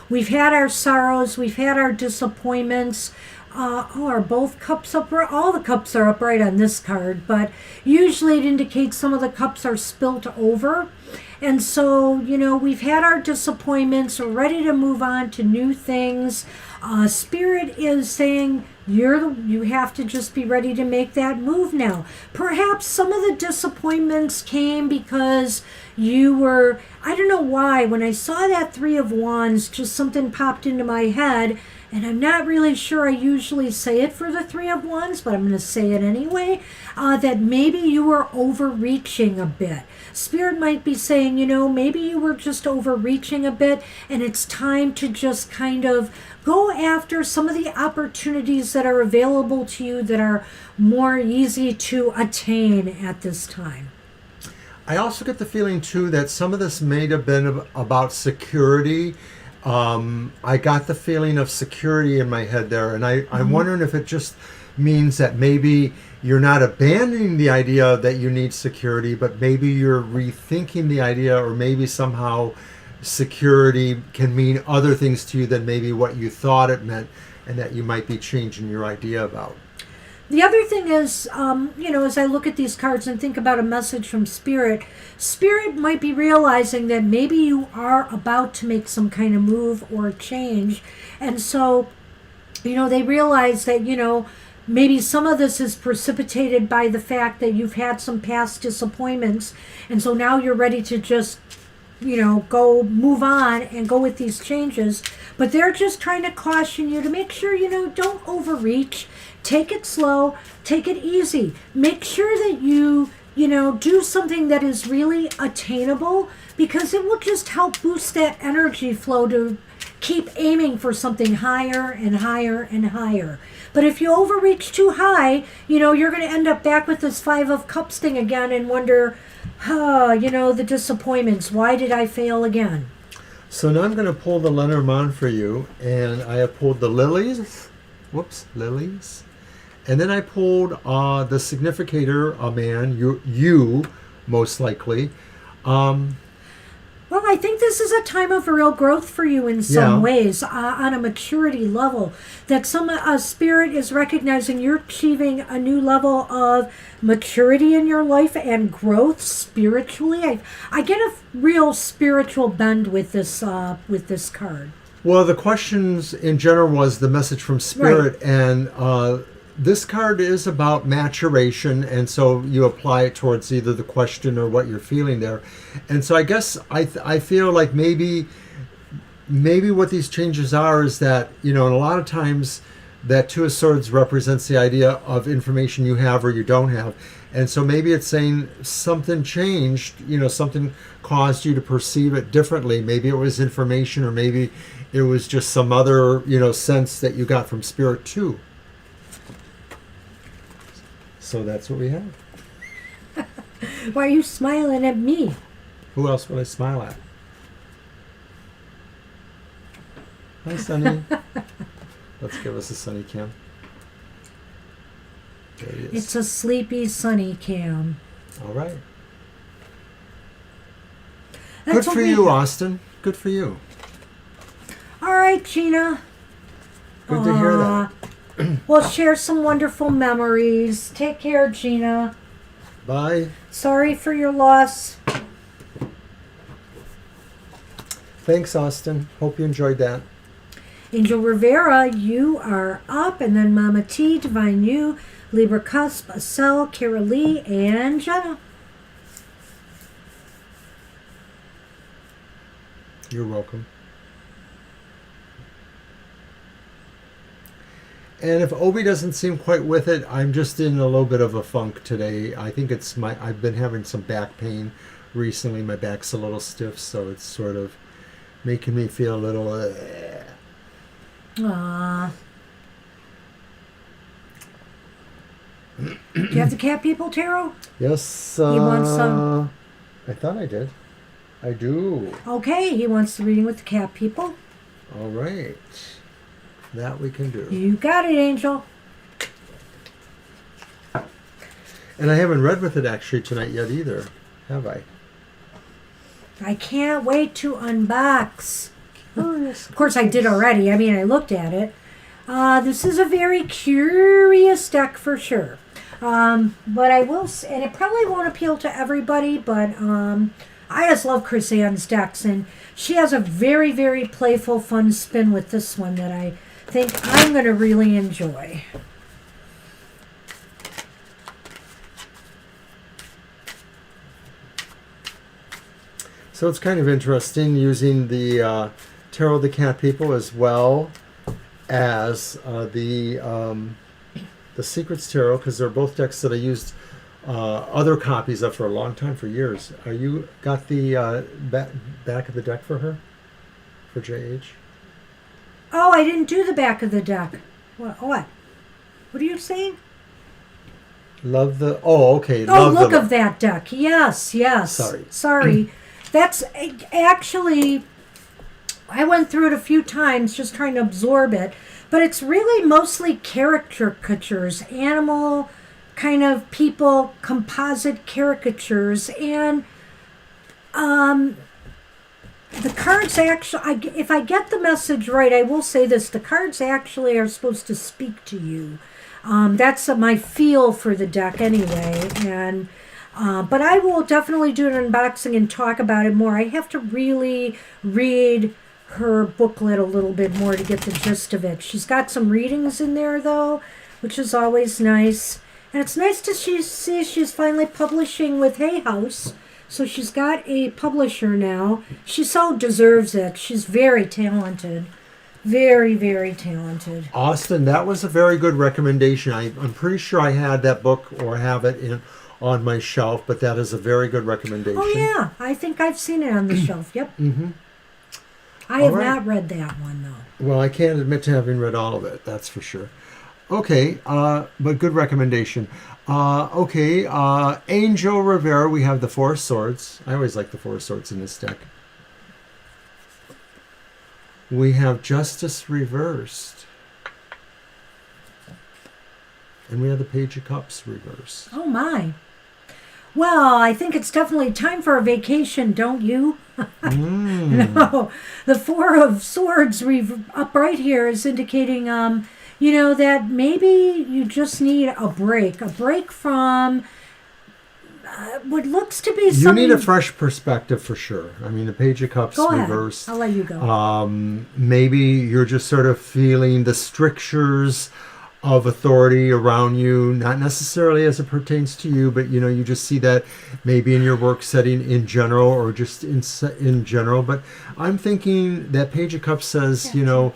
We've had our sorrows, we've had our disappointments. Are both cups upright? All the cups are upright on this card, but usually it indicates some of the cups are spilt over. And so, we've had our disappointments, we're ready to move on to new things. Spirit is saying you have to just be ready to make that move now. Perhaps some of the disappointments came because you were, I don't know why, when I saw that Three of Wands, just something popped into my head. And I'm not really sure I usually say it for the Three of Wands, but I'm going to say it anyway, that maybe you were overreaching a bit. Spirit might be saying, maybe you were just overreaching a bit, and it's time to just kind of go after some of the opportunities that are available to you that are more easy to attain at this time. I also get the feeling, too, that some of this may have been about security. I got the feeling of security in my head there, and I'm wondering if it just means that maybe you're not abandoning the idea that you need security, but maybe you're rethinking the idea, or maybe somehow security can mean other things to you than maybe what you thought it meant, and that you might be changing your idea about. The other thing is, as I look at these cards and think about a message from Spirit, Spirit might be realizing that maybe you are about to make some kind of move or change. And so, they realize that, maybe some of this is precipitated by the fact that you've had some past disappointments. And so now you're ready to just, go move on and go with these changes. But they're just trying to caution you to make sure, don't overreach. Take it slow, take it easy. Make sure that you do something that is really attainable, because it will just help boost that energy flow to keep aiming for something higher and higher and higher. But if you overreach too high, you're going to end up back with this Five of Cups thing again and wonder, the disappointments. Why did I fail again? So now I'm going to pull the Lenormand for you, and I have pulled the lilies. Lilies. And then I pulled the significator, a man, you most likely. Well, I think this is a time of real growth for you in some ways, on a maturity level. That some Spirit is recognizing you're achieving a new level of maturity in your life and growth spiritually. I get a real spiritual bend with this card. Well, the questions in general was the message from Spirit, right. And this card is about maturation, and so you apply it towards either the question or what you're feeling there. And so I guess I feel like maybe what these changes are is that, and a lot of times that Two of Swords represents the idea of information you have or you don't have. And so maybe it's saying something changed, something caused you to perceive it differently. Maybe it was information, or maybe it was just some other, sense that you got from Spirit too. So that's what we have. Why are you smiling at me? Who else would I smile at? Hi, Sunny. Let's give us a Sunny cam. There it is. It's a sleepy Sunny cam. All right. That's good for you, Austin. Good for you. All right, Gina. Good to hear that. We'll share some wonderful memories. Take care, Gina. Bye. Sorry for your loss. Thanks, Austin. Hope you enjoyed that. Angel Rivera, you are up. And then Mama T, Divine You, Libra Cusp, Acel, Kara Lee, and Jenna. You're welcome. And if Obi doesn't seem quite with it, I'm just in a little bit of a funk today. I think it's I've been having some back pain recently. My back's a little stiff, so it's sort of making me feel a little... Aww. Do you have the cat people, Tarot? Yes. He wants some... I thought I did. I do. Okay, he wants the reading with the cat people. All right. That we can do. You got it, Angel. And I haven't read with it actually tonight yet either, have I? I can't wait to unbox. Of course, I did already. I mean, I looked at it. This is a very curious deck for sure. But I will, and it probably won't appeal to everybody, but I just love Chris Ann's decks, and she has a very, very playful, fun spin with this one that I think I'm going to really enjoy. So it's kind of interesting using the Tarot of the Cat People as well as the Secrets Tarot, because they're both decks that I used other copies of for a long time, for years. Are you got the back of the deck for her? For JH? Oh, I didn't do the back of the deck. What? What are you saying? Love the... Oh, okay. Oh, look of that deck. Yes. Sorry. That's actually... I went through it a few times just trying to absorb it. but it's really mostly caricatures, animal kind of people, composite caricatures, and the cards actually, if I get the message right, I will say this, the cards actually are supposed to speak to you. That's my feel for the deck anyway, and but I will definitely do an unboxing and talk about it more. I have to really read her booklet a little bit more to get the gist of it. She's got some readings in there, though, which is always nice. And it's nice to see she's finally publishing with Hay House. So she's got a publisher now. She so deserves it. She's very talented. Very, very talented. Austin, that was a very good recommendation. I'm pretty sure I had that book or have it on my shelf, but that is a very good recommendation. Oh, yeah. I think I've seen it on the shelf. Yep. Mm-hmm. I have not read that one, though. Well, I can't admit to having read all of it, that's for sure. Okay, but good recommendation. Angel Rivera, we have the Four of Swords. I always like the Four of Swords in this deck. We have Justice reversed. And we have the Page of Cups reversed. Oh, my. Well, I think it's definitely time for a vacation, don't you? No. The Four of Swords up right here is indicating, that maybe you just need a break from what looks to be something. You need a fresh perspective for sure. I mean, the Page of Cups reversed. I'll let you go. Maybe you're just sort of feeling the strictures of authority around you, not necessarily as it pertains to you, but you just see that maybe in your work setting in general, or just in general. But I'm thinking that Page of Cups says, your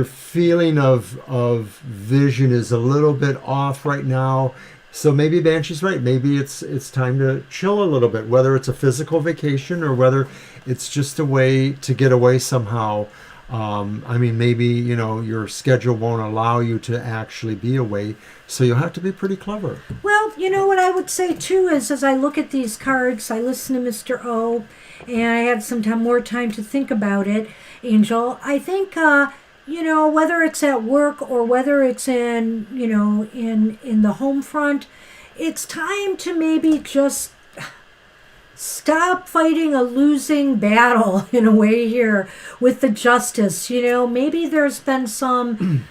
feeling of vision is a little bit off right now. So maybe Banshee's right. Maybe it's time to chill a little bit, whether it's a physical vacation or whether it's just a way to get away somehow. Maybe, your schedule won't allow you to actually be away, so you'll have to be pretty clever. Well, what I would say, too, is as I look at these cards, I listen to Mr. O, and I had some more time to think about it, Angel. I think, whether it's at work or whether it's in the home front, it's time to maybe just stop fighting a losing battle in a way here with the justice. Maybe there's been some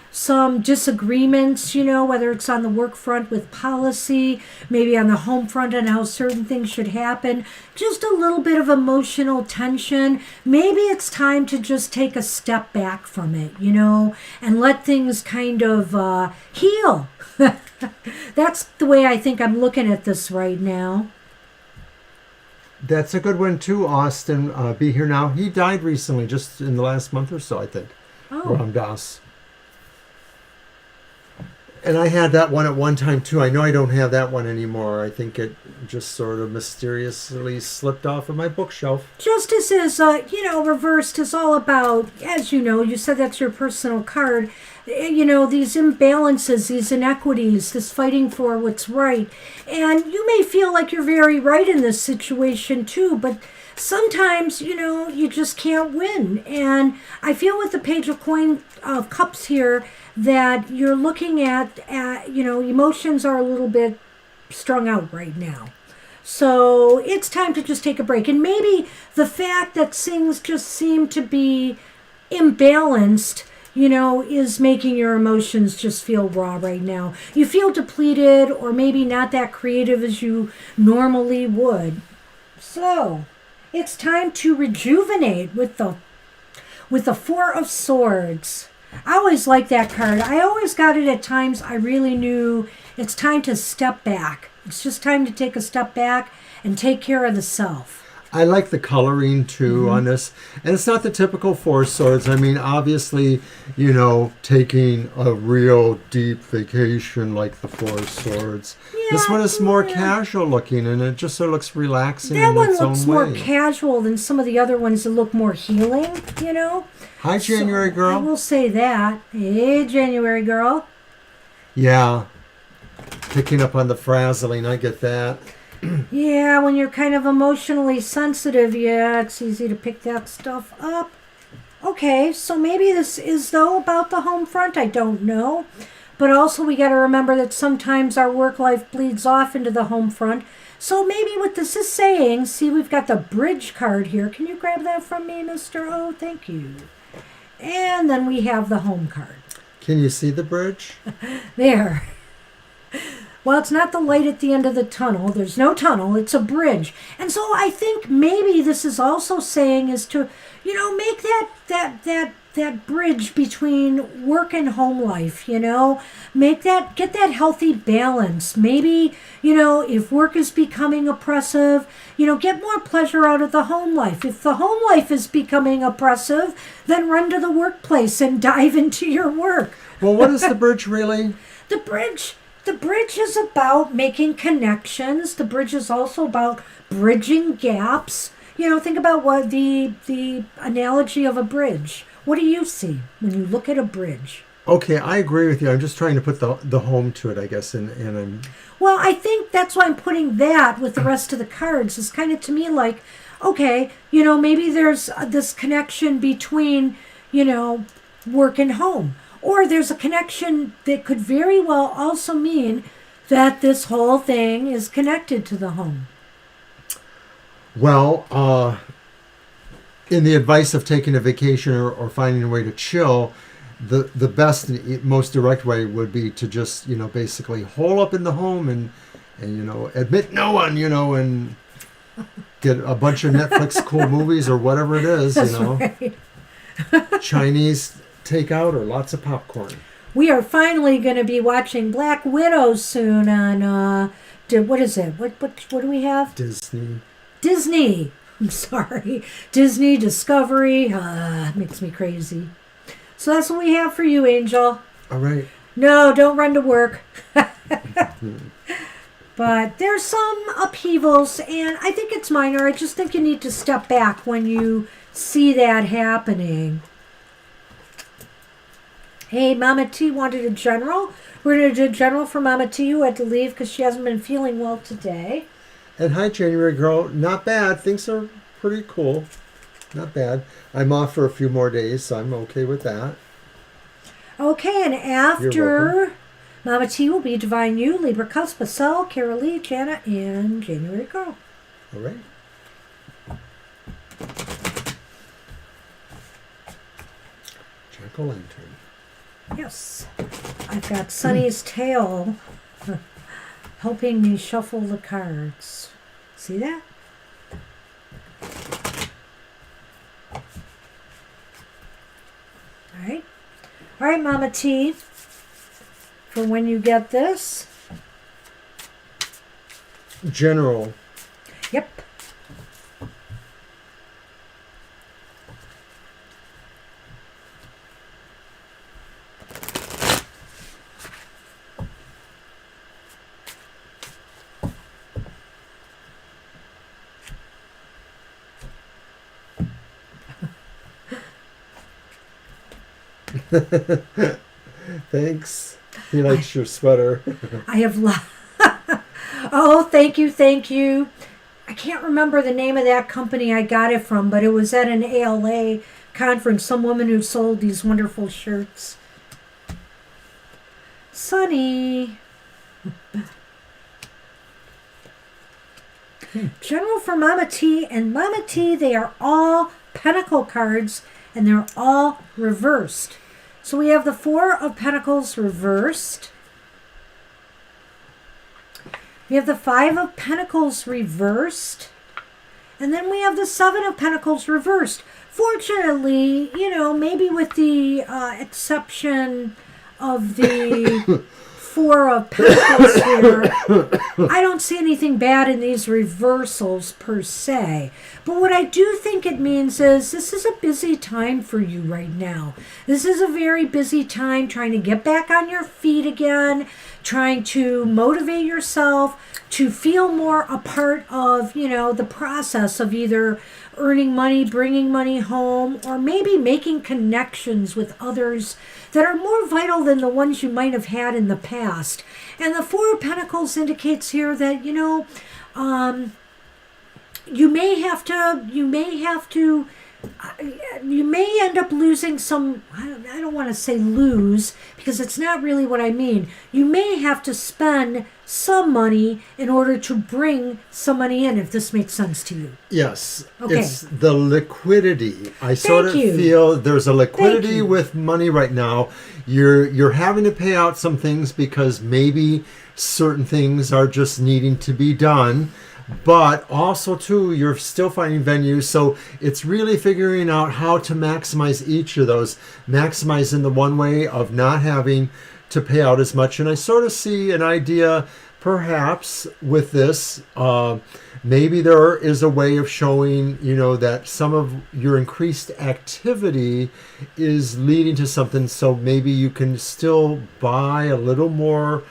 disagreements, whether it's on the work front with policy, maybe on the home front and how certain things should happen. Just a little bit of emotional tension. Maybe it's time to just take a step back from it, and let things kind of heal. That's the way I think I'm looking at this right now. That's a good one too, Austin. Be Here Now. He died recently, just in the last month or so, I think. Oh. Ram Dass. And I had that one at one time too. I know I don't have that one anymore. I think it just sort of mysteriously slipped off of my bookshelf. Justice is, reversed is all about, as you said that's your personal card, these imbalances, these inequities, this fighting for what's right. And you may feel like you're very right in this situation too, but sometimes, you just can't win. And I feel with the Page of Cups here that you're looking at, emotions are a little bit strung out right now. So it's time to just take a break. And maybe the fact that things just seem to be imbalanced, is making your emotions just feel raw right now. You feel depleted or maybe not that creative as you normally would. So it's time to rejuvenate with the Four of Swords. I always like that card. I always got it at times I really knew it's time to step back. It's just time to take a step back and take care of the self. I like the coloring too on this. And it's not the typical Four of Swords. I mean, obviously, taking a real deep vacation like the Four of Swords. Yeah, this one is more casual looking, and it just sort of looks relaxing in its own way. That one looks more casual than some of the other ones that look more healing, Hi, January girl. I will say that. Hey, January girl. Yeah. Picking up on the frazzling, I get that. Yeah, when you're kind of emotionally sensitive, it's easy to pick that stuff up. Okay, so maybe this is, though, about the home front. I don't know. But also, we got to remember that sometimes our work life bleeds off into the home front. So maybe what this is saying, see, we've got the bridge card here. Can you grab that from me, Mr. O? Thank you. And then we have the home card. Can you see the bridge? There. Well, it's not the light at the end of the tunnel. There's no tunnel. It's a bridge. And so I think maybe this is also saying is to, make that bridge between work and home life, get that healthy balance. Maybe, if work is becoming oppressive, get more pleasure out of the home life. If the home life is becoming oppressive, then run to the workplace and dive into your work. Well, what is the bridge really? The bridge is about making connections. The bridge is also about bridging gaps. Think about what the analogy of a bridge. What do you see when you look at a bridge? Okay, I agree with you. I'm just trying to put the home to it, I guess, and I'm... Well, I think that's why I'm putting that with the rest of the cards. It's kind of to me like, okay, maybe there's this connection between, work and home. Or there's a connection that could very well also mean that this whole thing is connected to the home. Well, in the advice of taking a vacation or finding a way to chill, the best, most direct way would be to just, basically hole up in the home and admit no one, and get a bunch of Netflix cool movies or whatever it is, That's right. Chinese takeout or lots of popcorn. We are finally going to be watching Black Widow soon on, what is it? What do we have? Disney. I'm sorry. Disney, Discovery. Makes me crazy. So that's what we have for you, Angel. All right. No, don't run to work. But there's some upheavals, and I think it's minor. I just think you need to step back when you see that happening. Hey, Mama T wanted a general. We're going to do a general for Mama T, who had to leave because she hasn't been feeling well today. And hi, January girl. Not bad. Things are pretty cool. Not bad. I'm off for a few more days, so I'm okay with that. Okay, and after Mama T will be Divine You, Libra Cusp, Basel, Carol Lee, Jana, and January Girl. All right. Jack-o'-lantern. Yes. I've got Sunny's tail helping me shuffle the cards. See that? All right, Mama T, for when you get this. General. Yep. Thanks. He likes your sweater. I have Oh, thank you. I can't remember the name of that company I got it from, but it was at an ALA conference. Some woman who sold these wonderful shirts. Sunny. General for Mama T. And Mama T, they are all Pentacle cards, and they're all reversed. So we have the Four of Pentacles reversed. We have the Five of Pentacles reversed. And then we have the Seven of Pentacles reversed. Fortunately, maybe with the exception of the Four of Pentacles here, I don't see anything bad in these reversals per se. But what I do think it means is this is a busy time for you right now. This is a very busy time trying to get back on your feet again, trying to motivate yourself to feel more a part of, the process of either earning money, bringing money home, or maybe making connections with others that are more vital than the ones you might have had in the past. And the Four of Pentacles indicates here that, you may have to you may end up losing some, I don't want to say lose, because it's not really what I mean. You may have to spend some money in order to bring some money in, if this makes sense to you. Yes. Okay. It's the liquidity. I sort of you. feel there's a liquidity you. with money right now. You're having to pay out some things because maybe certain things are just needing to be done. But also, too, you're still finding venues. So it's really figuring out how to maximize each of those. Maximize in the one way of not having to pay out as much. And I sort of see an idea, perhaps, with this. Maybe there is a way of showing, that some of your increased activity is leading to something. So maybe you can still buy a little more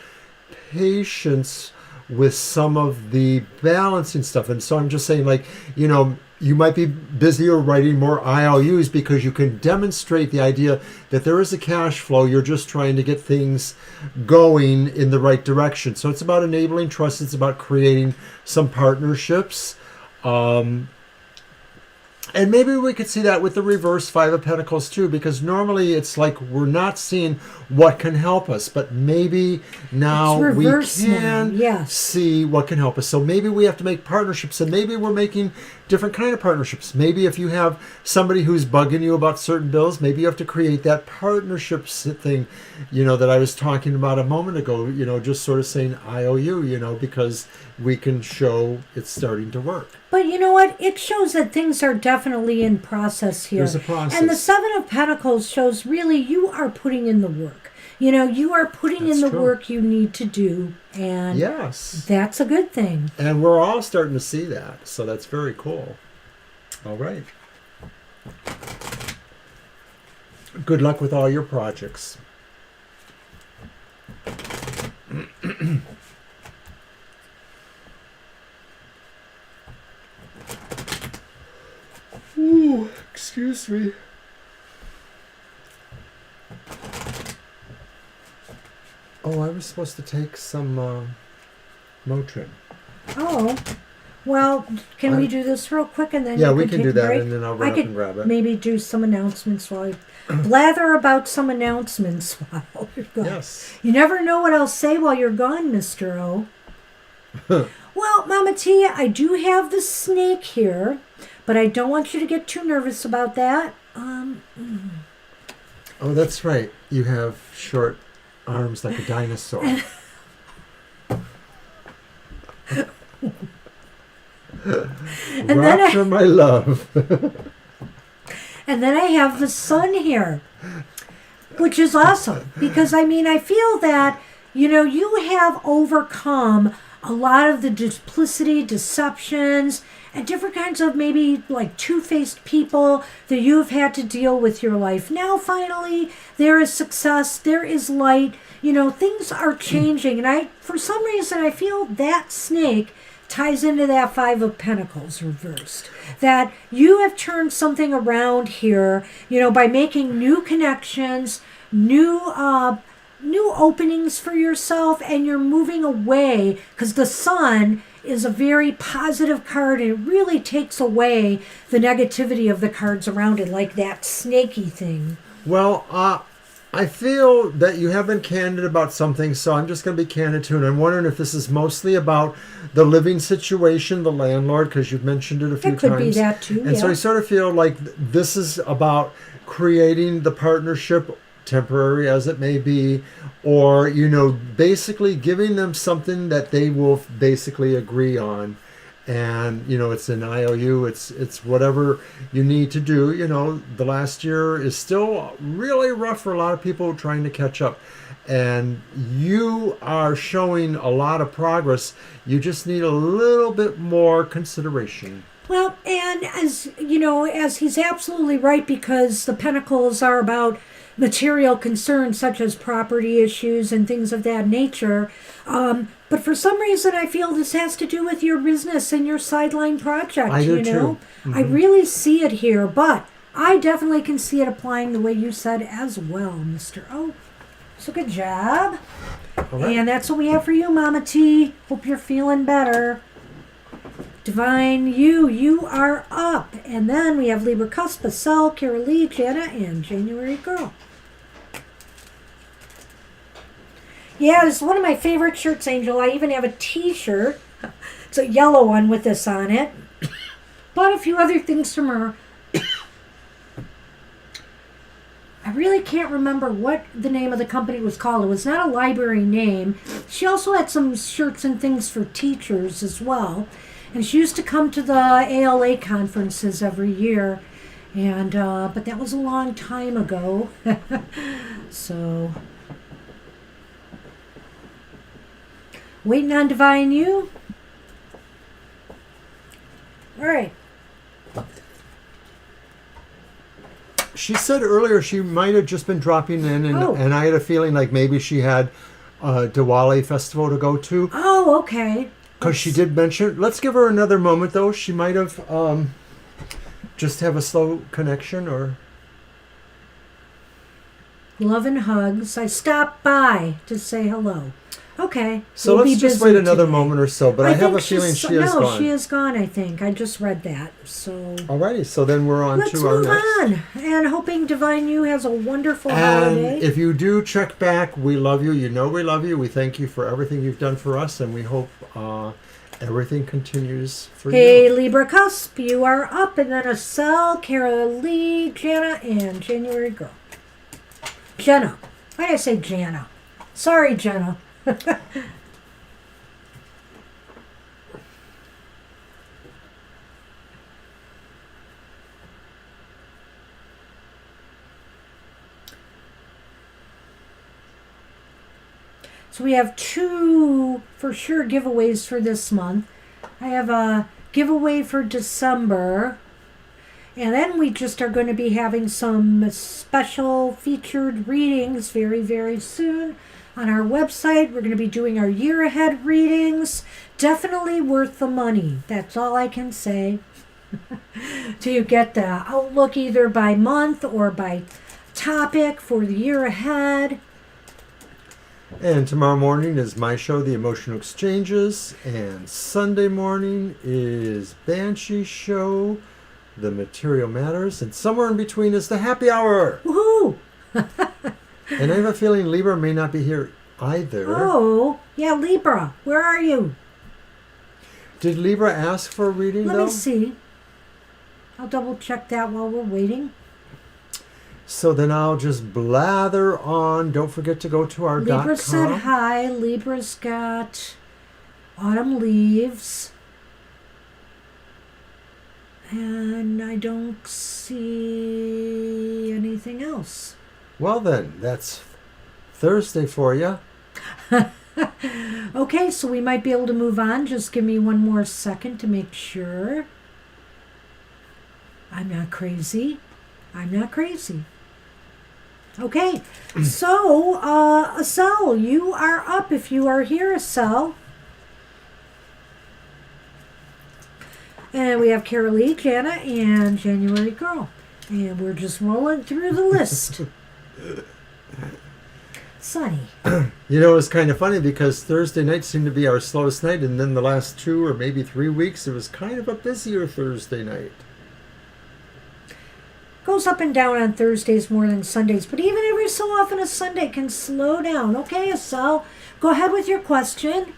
patience with some of the balancing stuff. And so I'm just saying, you might be busier writing more IOUs because you can demonstrate the idea that there is a cash flow. You're just trying to get things going in the right direction. So it's about enabling trust. It's about creating some partnerships. And maybe we could see that with the reverse Five of Pentacles too, because normally it's like we're not seeing what can help us, but maybe now we can see what can help us. So maybe we have to make partnerships, and maybe we're making different kind of partnerships. Maybe if you have somebody who's bugging you about certain bills, maybe you have to create that partnerships thing, that I was talking about a moment ago, just sort of saying IOU, because we can show it's starting to work. But you know what? It shows that things are definitely in process here. There's a process. And the Seven of Pentacles shows really you are putting in the work. You are putting in the work you need to do. And yes, that's a good thing. And we're all starting to see that. So that's very cool. All right. Good luck with all your projects. Ooh, excuse me. Oh, I was supposed to take some Motrin. Oh, well, can we do this real quick and then we can do that break? And then I'll run up and grab it. Maybe do some announcements while I blather about some announcements while you're gone. Yes. You never know what I'll say while you're gone, Mr. O. Well, Mama Tia, I do have the snake here, but I don't want you to get too nervous about that. Oh, that's right. You have short arms like a dinosaur. Rapture, my love. And then I have the sun here, which is awesome because I feel that you have overcome a lot of the duplicity, deceptions, and different kinds of maybe like two-faced people that you've had to deal with your life. Now, finally, there is success, there is light, things are changing. And for some reason, I feel that snake ties into that Five of Pentacles reversed. That you have turned something around here, by making new connections, new openings for yourself, and you're moving away because the sun is a very positive card and it really takes away the negativity of the cards around it, like that snaky thing. Well, I feel that you have been candid about something, so I'm just going to be candid too. And I'm wondering if this is mostly about the living situation, the landlord, because you've mentioned it a few times. It could be that too, And so I sort of feel like this is about creating the partnership, temporary as it may be, or basically giving them something that they will basically agree on. And it's an IOU, it's whatever you need to do. The last year is still really rough for a lot of people trying to catch up, and you are showing a lot of progress. You just need a little bit more consideration. Well, and as he's absolutely right, because the Pentacles are about material concerns such as property issues and things of that nature. But for some reason, I feel this has to do with your business and your sideline project. I do too. Mm-hmm. I really see it here, but I definitely can see it applying the way you said as well, Mr. O. So good job. All right. And that's what we have for you, Mama T. Hope you're feeling better. Divine you are up. And then we have Libra Cusp, Cell, Kara Lee, Jana, and January Girl. Yeah, it's one of my favorite shirts, Angel. I even have a t-shirt. It's a yellow one with this on it. Bought a few other things from her. I really can't remember what the name of the company was called. It was not a library name. She also had some shirts and things for teachers as well. And she used to come to the ALA conferences every year. And but that was a long time ago. So, waiting on Divine You. All right. She said earlier she might have just been dropping in, and I had a feeling like maybe she had a Diwali festival to go to. Oh, okay. Because she did mention, let's give her another moment though. She might have just have a slow connection or... Love and hugs. I stopped by to say hello. Okay. So we'll let's just wait another moment or so. But I have a feeling she is gone. No, she is gone, I think. I just read that. So. Alrighty. So then we're on Let's to our move next. on. And hoping Divine You has a wonderful holiday. And if you do check back, we love you. You know we love you. We thank you for everything you've done for us. And we hope everything continues for you. Hey, Libra Cusp, you are up. And then a Cell, Kara Lee, Jana, and January Girl. Jenna. Why did I say Jana? Sorry, Jenna. So we have two for sure giveaways for this month. I have a giveaway for December. And then we just are going to be having some special featured readings very, very soon. On our website, we're going to be doing our year ahead readings. Definitely worth the money. That's all I can say. Do you get the outlook either by month or by topic for the year ahead? And tomorrow morning is my show, The Emotional Exchanges. And Sunday morning is Banshee's show, The Material Matters. And somewhere in between is the Happy Hour. Woohoo! And I have a feeling Libra may not be here either. Oh, yeah, Libra. Where are you? Did Libra ask for a reading, Let though? me see. I'll double check that while we're waiting. So then I'll just blather on. Don't forget to go to our Libra .com. said hi. Libra's got autumn leaves. And I don't see anything else. Well then, that's Thursday for you. Okay, so we might be able to move on. Just give me one more second to make sure. I'm not crazy. I'm not crazy. Okay, so Acel, you are up if you are here, Acel. And we have Kara Lee, Jana, and January Girl. And we're just rolling through the list. Sunny. You know, it's kind of funny because Thursday night seemed to be our slowest night, and then the last 2 or maybe 3 weeks, it was kind of a busier Thursday night. Goes up and down on Thursdays more than Sundays, but even every so often a Sunday can slow down. Okay, Acel, go ahead with your question.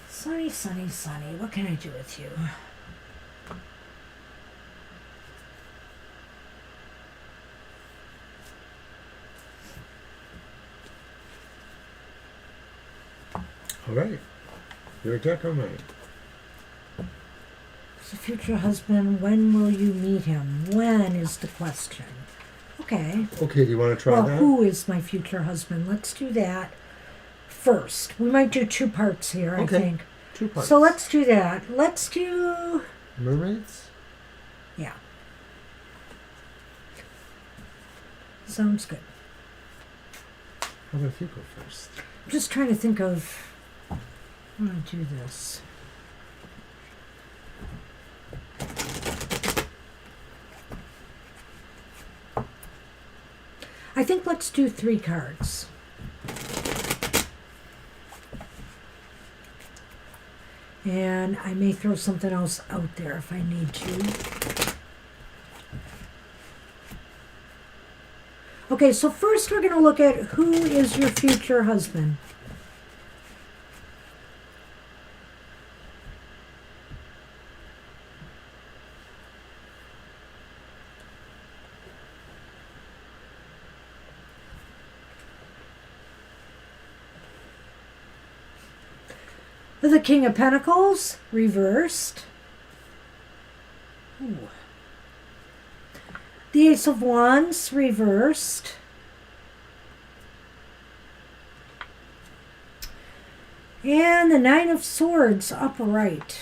Sunny, sunny, sunny. What can I do with you? All right. Your deck or mine? As a future husband, when will you meet him? When is the question. Okay. Okay, do you want to try Well, that? who is my future husband? Let's do that first. We might do 2 parts here, Okay. I think. 2 parts. So let's do that. Let's do... Mermaids? Yeah. Sounds good. How about if you go first? I'm just trying to think of... I'm going to do this. I think let's do 3 cards. And I may throw something else out there if I need to. Okay, so first we're going to look at who is your future husband. The King of Pentacles, reversed. Ooh. The Ace of Wands, reversed. And the Nine of Swords, upright.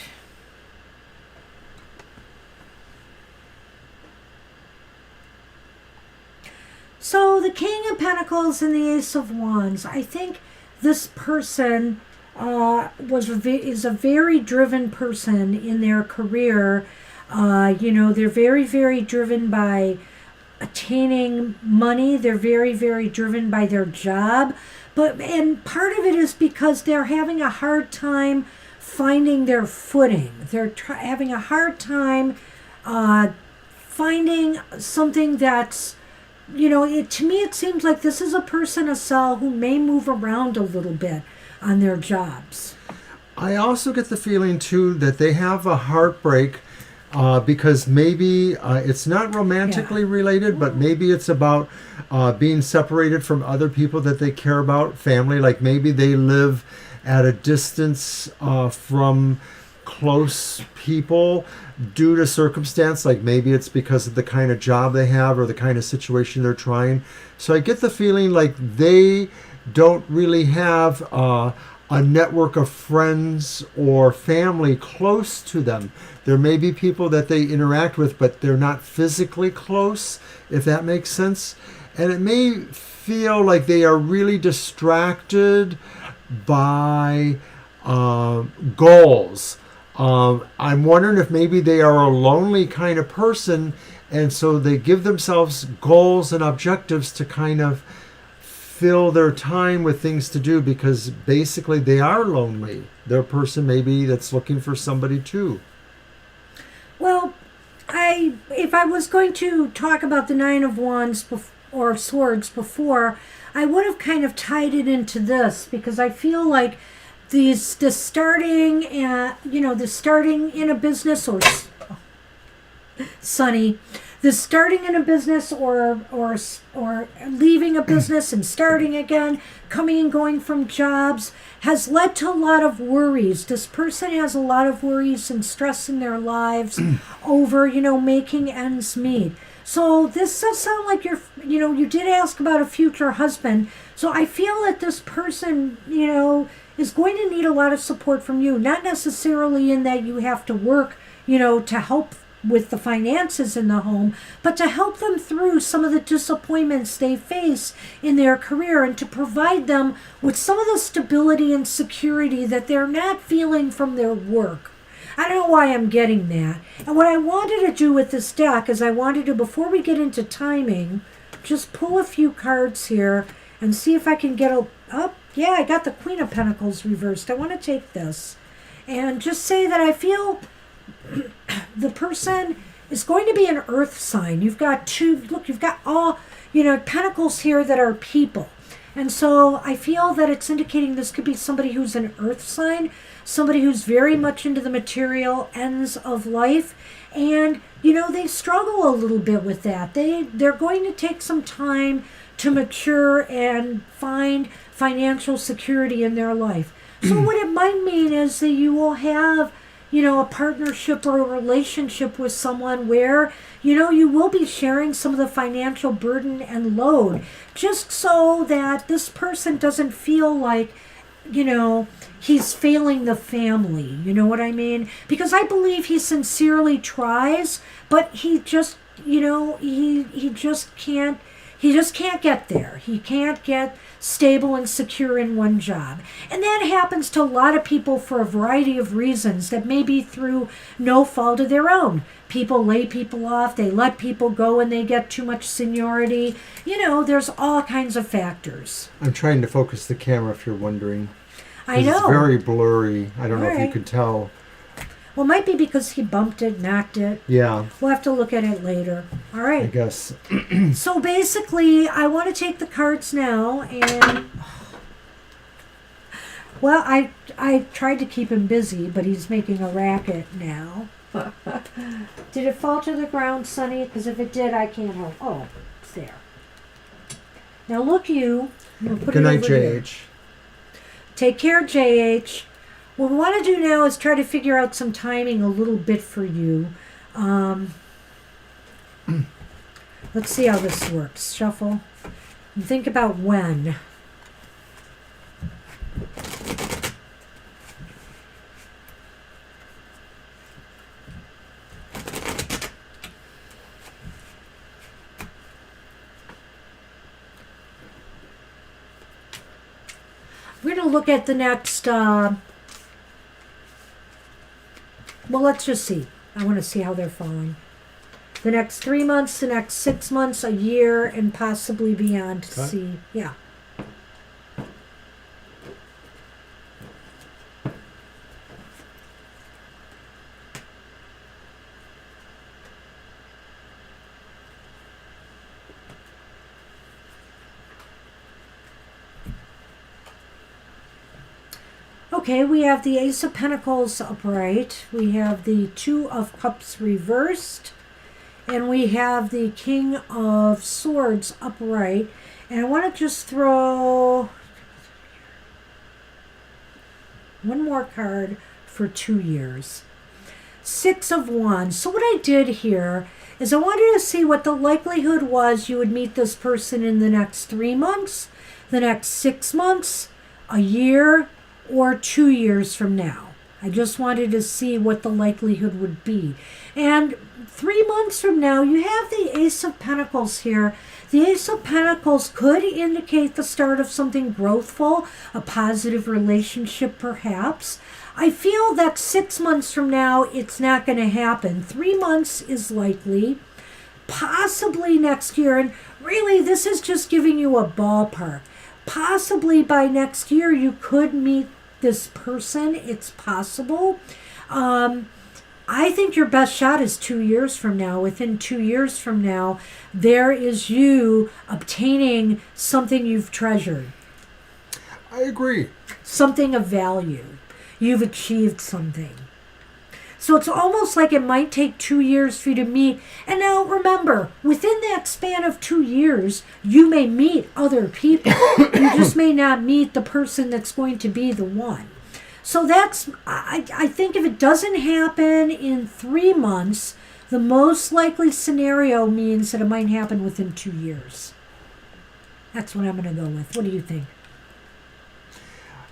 So the King of Pentacles and the Ace of Wands, I think this person is a very driven person in their career. They're very, very driven by attaining money. They're very, very driven by their job. And part of it is because they're having a hard time finding their footing. They're having a hard time finding something that's, to me it seems like this is a person, a cell, who may move around a little bit on their jobs. I also get the feeling too that they have a heartbreak because maybe it's not romantically related, but maybe it's about being separated from other people that they care about, family. Like maybe they live at a distance from close people due to circumstance. Like maybe it's because of the kind of job they have or the kind of situation they're trying. So I get the feeling like they don't really have a network of friends or family close to them. There may be people that they interact with, but they're not physically close, if that makes sense. And it may feel like they are really distracted by goals. I'm wondering if maybe they are a lonely kind of person, and so they give themselves goals and objectives to kind of fill their time with things to do, because basically they are lonely. They're a person maybe that's looking for somebody too. Well, if I was going to talk about the Nine of Wands or Swords before, I would have kind of tied it into this, because I feel like the starting in a business, or Sunny, the starting in a business or leaving a business and starting again, coming and going from jobs, has led to a lot of worries. This person has a lot of worries and stress in their lives over, making ends meet. So this does sound like you did ask about a future husband. So I feel that this person, is going to need a lot of support from you. Not necessarily in that you have to work, to help with the finances in the home, but to help them through some of the disappointments they face in their career, and to provide them with some of the stability and security that they're not feeling from their work. I don't know why I'm getting that. And what I wanted to do with this deck is I wanted to, before we get into timing, just pull a few cards here and see if I can get yeah, I got the Queen of Pentacles reversed. I want to take this and just say that I feel the person is going to be an earth sign. You've got you've got all, pentacles here that are people. And so I feel that it's indicating this could be somebody who's an earth sign, somebody who's very much into the material ends of life. And, they struggle a little bit with that. They're going to take some time to mature and find financial security in their life. So what it might mean is that you will have, a partnership or a relationship with someone where, you will be sharing some of the financial burden and load, just so that this person doesn't feel like, he's failing the family. You know what I mean? Because I believe he sincerely tries, but he just, he just can't He just can't get there. He can't get stable and secure in one job. And that happens to a lot of people for a variety of reasons that may be through no fault of their own. People lay people off, they let people go when they get too much seniority. You know, there's all kinds of factors. I'm trying to focus the camera if you're wondering. I know. It's very blurry. I don't know if you right. could tell. Well, it might be because he bumped it, knocked it. Yeah, We'll have to look at it later. All I right. guess. So basically, I want to take the cards now and... Well, I tried to keep him busy, but he's making a racket now. Did it fall to the ground, Sonny? Because if it did, I can't help. Oh, it's there. Now look you. I'm gonna put Good it night, over here. JH. Take care, JH. What we want to do now is try to figure out some timing a little bit for you. Let's see how this works. Shuffle. And think about when. We're going to look at the next, well, let's just see. I want to see how they're falling. The next 3 months, the next 6 months, a year, and possibly beyond to Okay. see. Yeah. Okay, we have the Ace of Pentacles upright. We have the Two of Cups reversed. And we have the King of Swords upright. And I want to just throw one more card for 2 years. Six of Wands. So what I did here is I wanted to see what the likelihood was you would meet this person in the next 3 months, the next 6 months, a year, or 2 years from now. I just wanted to see what the likelihood would be. And 3 months from now, you have the Ace of Pentacles here. The Ace of Pentacles could indicate the start of something growthful, a positive relationship perhaps. I feel that 6 months from now, it's not going to happen. 3 months is likely. Possibly next year. And really, this is just giving you a ballpark. Possibly by next year, you could meet this person. It's possible. I think your best shot is 2 years from now. Within 2 years from now, there is you obtaining something you've treasured. I agree. Something of value. You've achieved something. So it's almost like it might take 2 years for you to meet. And now remember, within that span of 2 years, you may meet other people. You just may not meet the person that's going to be the one. So that's, I think if it doesn't happen in 3 months, the most likely scenario means that it might happen within 2 years. That's what I'm going to go with. What do you think?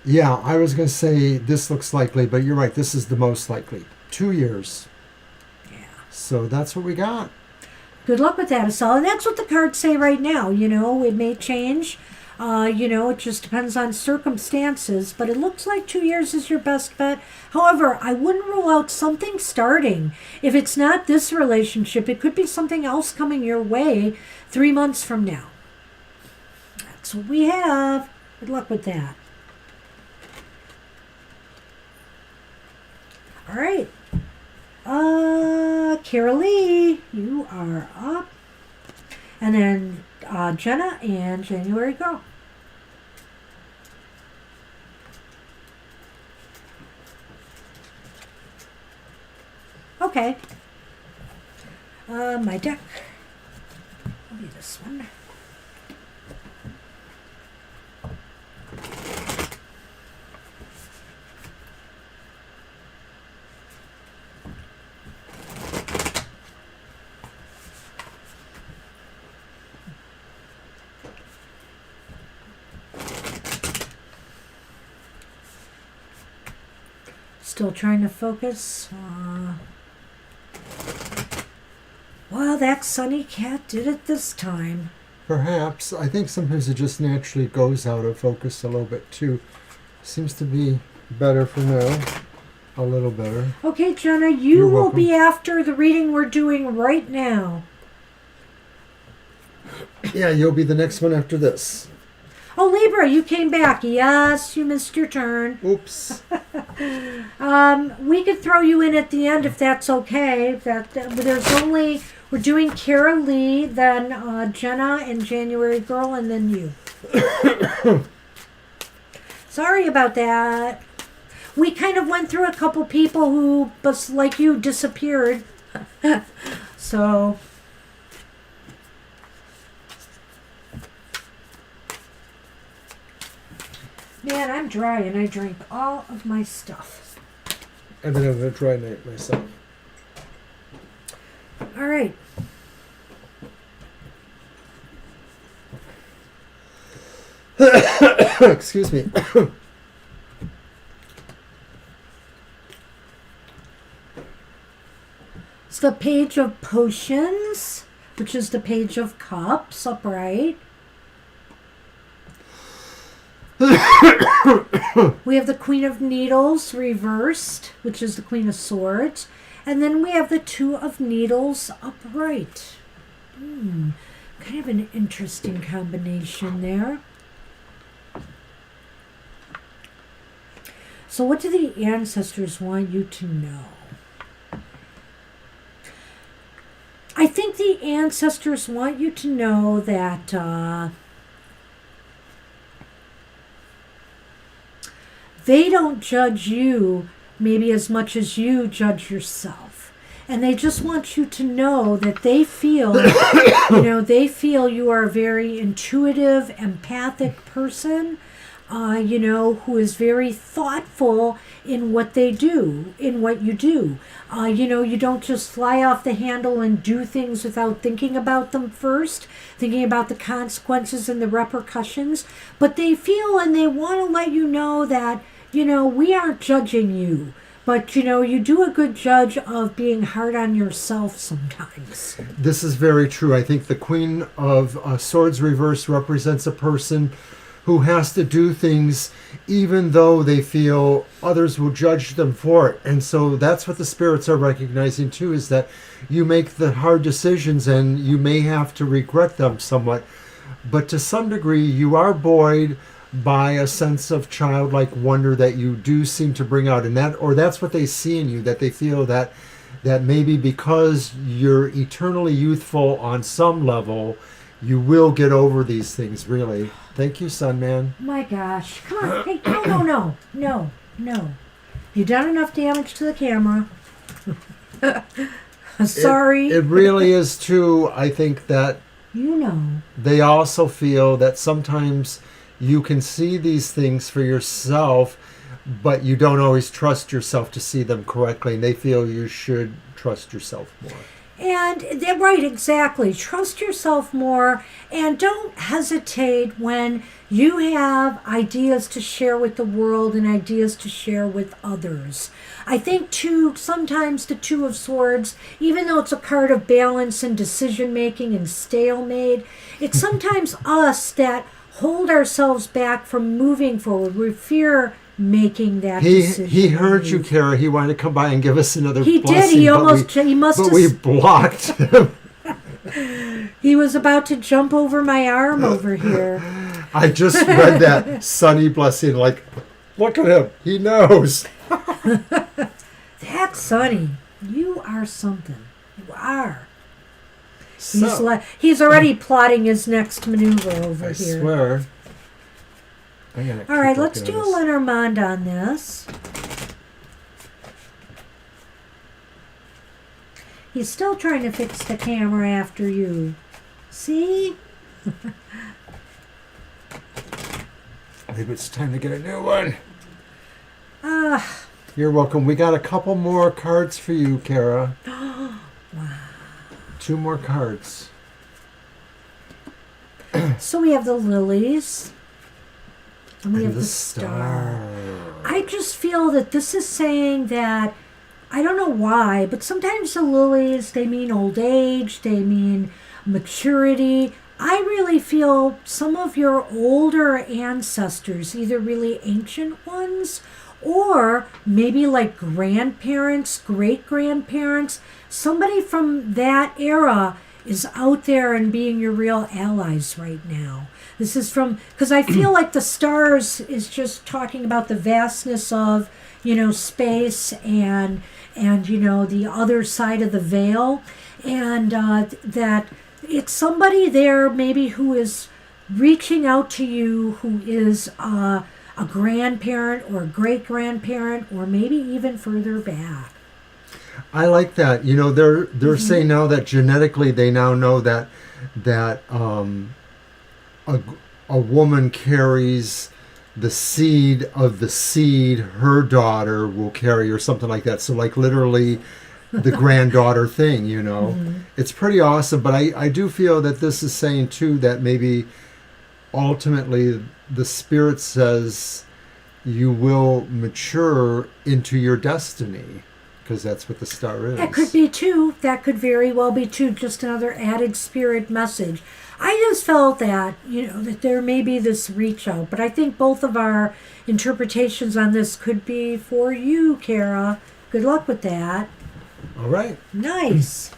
Yeah, I was going to say this looks likely, but you're right. This is the most likely. 2 years. Yeah. So that's what we got. Good luck with that, Asal. And that's what the cards say right now. You know, it may change. It just depends on circumstances. But it looks like 2 years is your best bet. However, I wouldn't rule out something starting. If it's not this relationship, it could be something else coming your way 3 months from now. That's what we have. Good luck with that. All right. Kara Lee, you are up. And then Jenna and January Girl. Okay. My deck. I'll do this one. Still trying to focus. Well, that Sunny Cat did it this time. Perhaps. I think sometimes it just naturally goes out of focus a little bit too. Seems to be better for now. A little better. Okay, Jenna, You're you will welcome. be after the reading we're doing right now. Yeah, you'll be the next one after this. Oh, Libra, you came back. Yes, you missed your turn. Oops. We could throw you in at the end if that's okay. We're doing Kara Lee, then Jenna and January Girl, and then you. Sorry about that. We kind of went through a couple people who, just like you, disappeared. So... Man, I'm dry and I drank all of my stuff. I've been having a dry night myself. All right. Excuse me. It's the Page of Potions, which is the Page of Cups, upright. We have the Queen of Needles reversed, which is the Queen of Swords. And then we have the Two of Needles upright. Kind of an interesting combination there. So what do the ancestors want you to know? I think the ancestors want you to know that they don't judge you maybe as much as you judge yourself. And they just want you to know that they feel, they feel you are a very intuitive, empathic person, who is very thoughtful in what they do, in what you do. You don't just fly off the handle and do things without thinking about them first, thinking about the consequences and the repercussions. But they feel and they want to let you know that, we aren't judging you. But, you do a good judge of being hard on yourself sometimes. This is very true. I think the Queen of Swords reversed represents a person who has to do things even though they feel others will judge them for it. And so that's what the spirits are recognizing too, is that you make the hard decisions and you may have to regret them somewhat. But to some degree, you are buoyed by a sense of childlike wonder that you do seem to bring out, and that's what they see in you, that they feel that maybe because you're eternally youthful on some level, you will get over these things, really. Thank you, Sunman. My gosh. Come on. Hey, no. You've done enough damage to the camera. Sorry. It really is true. I think that they also feel that sometimes you can see these things for yourself, but you don't always trust yourself to see them correctly. And they feel you should trust yourself more. And they're right, exactly. Trust yourself more and don't hesitate when you have ideas to share with the world and ideas to share with others. I think, too, sometimes the Two of Swords, even though it's a card of balance and decision-making and stalemate, it's sometimes us that hold ourselves back from moving forward. We fear making that decision. He heard you, Kara. He wanted to come by and give us another blessing. He did. He must have. We blocked him. He was about to jump over my arm over here. I just read that sunny blessing. Like, look at him. He knows. That's Sunny. You are something. You are. He's already plotting his next maneuver over here. I swear. All right, let's do a Lenormand on this. He's still trying to fix the camera after you. See? Maybe it's time to get a new one. You're welcome. We got a couple more cards for you, Kara. Wow. 2 more cards. So we have the lilies. And we have the the star. I just feel that this is saying that, I don't know why, but sometimes the lilies, they mean old age, they mean maturity. I really feel some of your older ancestors, either really ancient ones or maybe like grandparents, great grandparents, somebody from that era is out there and being your real allies right now. This is from, because I feel like the stars is just talking about the vastness of, space and the other side of the veil, and that it's somebody there maybe who is reaching out to you, who is a grandparent or a great grandparent or maybe even further back. I like that. They're saying now that genetically they now know that a woman carries the seed of the seed her daughter will carry, or something like that. So like literally the granddaughter thing, It's pretty awesome. But I do feel that this is saying too that maybe ultimately the spirit says you will mature into your destiny, because that's what the star is. That could be too. That could very well be too. Just another added spirit message. I just felt that, that there may be this reach out, but I think both of our interpretations on this could be for you, Kara. Good luck with that. All right. Nice.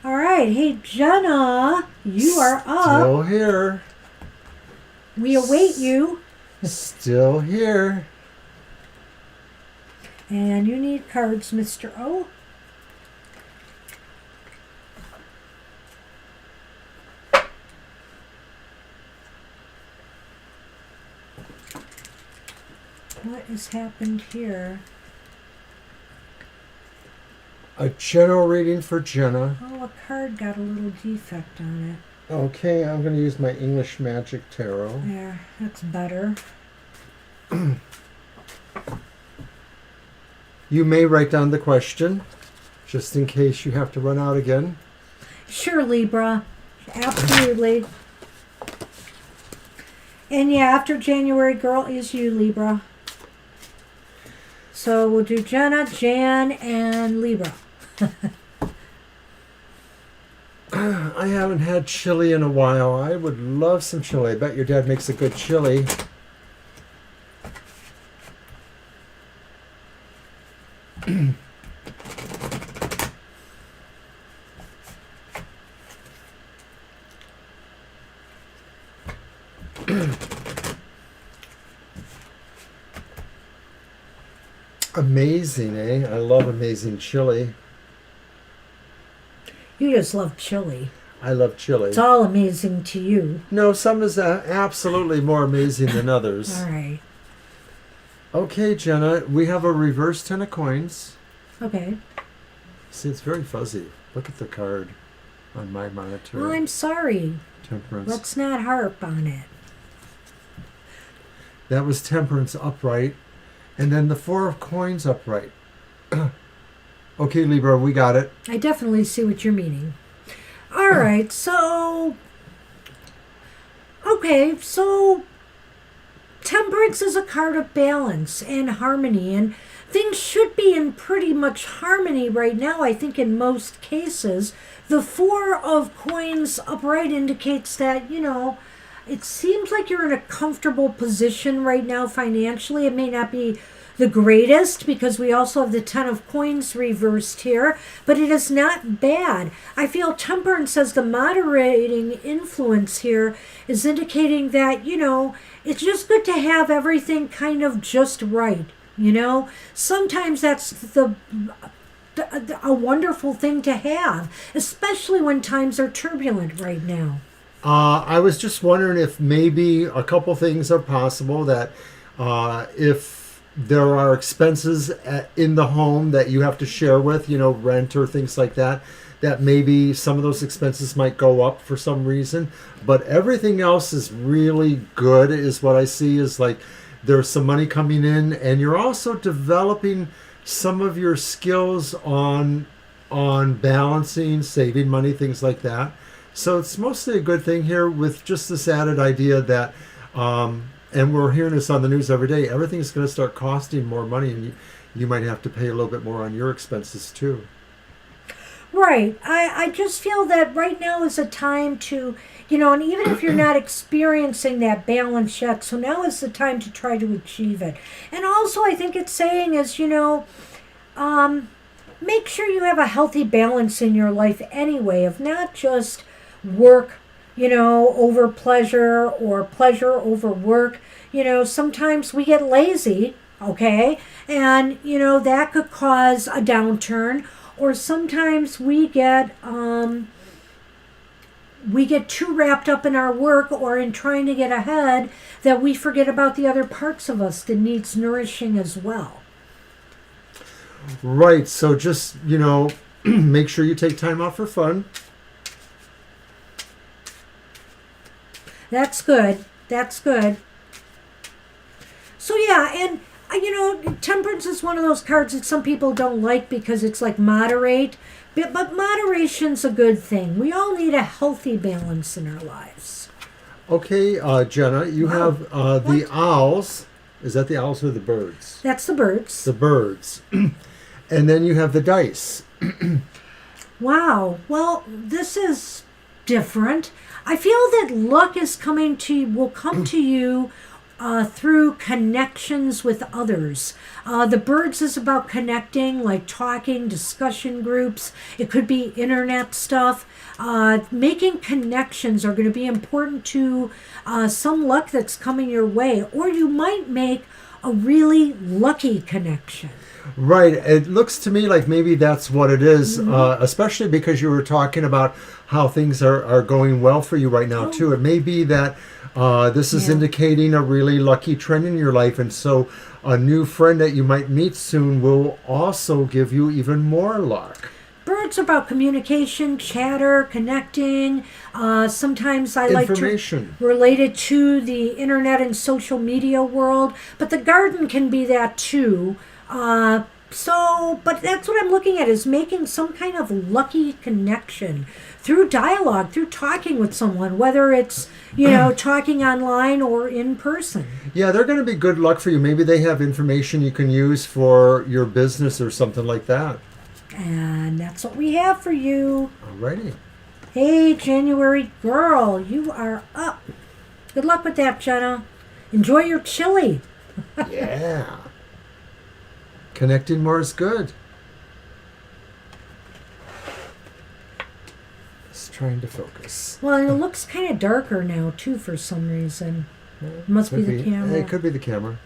All right. Hey, Jenna, you are up. Still here. We await you. Still here. And you need cards, Mr. O. What has happened here? A general reading for Jenna. Oh, a card got a little defect on it. Okay, I'm going to use my English Magic Tarot. There, that's better. You may write down the question, just in case you have to run out again. Sure, Libra. Absolutely. And yeah, after January girl is you, Libra. So we'll do Jenna, Jan, and Libra. I haven't had chili in a while. I would love some chili. I bet your dad makes a good chili. Amazing, eh? I love amazing chili. You just love chili. I love chili. It's all amazing to you. No, some is absolutely more amazing than others. All right. Okay, Jenna, we have a reverse 10 of coins. Okay. See, it's very fuzzy. Look at the card on my monitor. Well, I'm sorry. Temperance. Let's not harp on it. That was Temperance upright. And then the 4 of coins upright. Okay, Libra, we got it. I definitely see what you're meaning. All right, so... Okay, so... Temperance is a card of balance and harmony, and things should be in pretty much harmony right now, I think, in most cases. The 4 of coins upright indicates that, it seems like you're in a comfortable position right now financially. It may not be the greatest because we also have the 10 of coins reversed here, but it is not bad. I feel Temperance as the moderating influence here is indicating that, it's just good to have everything kind of just right, Sometimes that's a wonderful thing to have, especially when times are turbulent right now. I was just wondering if maybe a couple things are possible, that if there are expenses in the home that you have to share with, rent or things like that, that maybe some of those expenses might go up for some reason. But everything else is really good, is what I see, is like there's some money coming in, and you're also developing some of your skills on balancing, saving money, things like that. So it's mostly a good thing here, with just this added idea that, and we're hearing this on the news every day, everything's going to start costing more money, and you might have to pay a little bit more on your expenses too. Right. I just feel that right now is a time to, and even if you're not experiencing that balance yet, so now is the time to try to achieve it. And also, I think it's saying is, make sure you have a healthy balance in your life anyway, of not just work, over pleasure or pleasure over work. Sometimes we get lazy, okay? And, that could cause a downturn. Or sometimes we get too wrapped up in our work or in trying to get ahead that we forget about the other parts of us that needs nourishing as well. Right. So just, make sure you take time off for fun. That's good. That's good. So yeah, and temperance is one of those cards that some people don't like because it's like moderate. But moderation's a good thing. We all need a healthy balance in our lives. Okay, Jenna, you have the owls. Is that the owls or the birds? That's the birds. The birds. And then you have the dice. Wow. Well, this is different. I feel that luck will come to you through connections with others. The birds is about connecting, like talking, discussion groups. It could be internet stuff. Making connections are going to be important to some luck that's coming your way. Or you might make a really lucky connection. Right. It looks to me like maybe that's what it is, especially because you were talking about how things are going well for you right now, too. It may be that this is indicating a really lucky trend in your life. And so a new friend that you might meet soon will also give you even more luck. Birds are about communication, chatter, connecting. Sometimes I like to relate it to the internet and social media world. But the garden can be that, too. But that's what I'm looking at, is making some kind of lucky connection through dialogue, through talking with someone, whether it's, talking online or in person. Yeah, they're going to be good luck for you. Maybe they have information you can use for your business or something like that. And that's what we have for you. Alrighty. Hey, January girl, you are up. Good luck with that, Jenna. Enjoy your chili. Yeah. Connecting more is good. Just trying to focus. Well, and it looks kind of darker now, too, for some reason. It must be the camera. It could be the camera.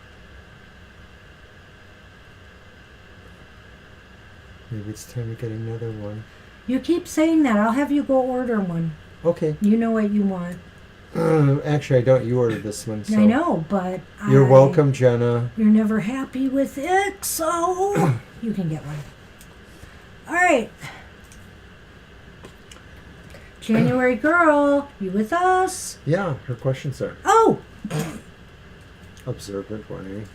Maybe it's time to get another one. You keep saying that. I'll have you go order one. Okay. You know what you want. Actually, I don't. You ordered this one. So. I know, but You're welcome, Jenna. You're never happy with it, so you can get one. All right. January girl, you with us? Yeah, her questions are. Oh! Observant one, eh?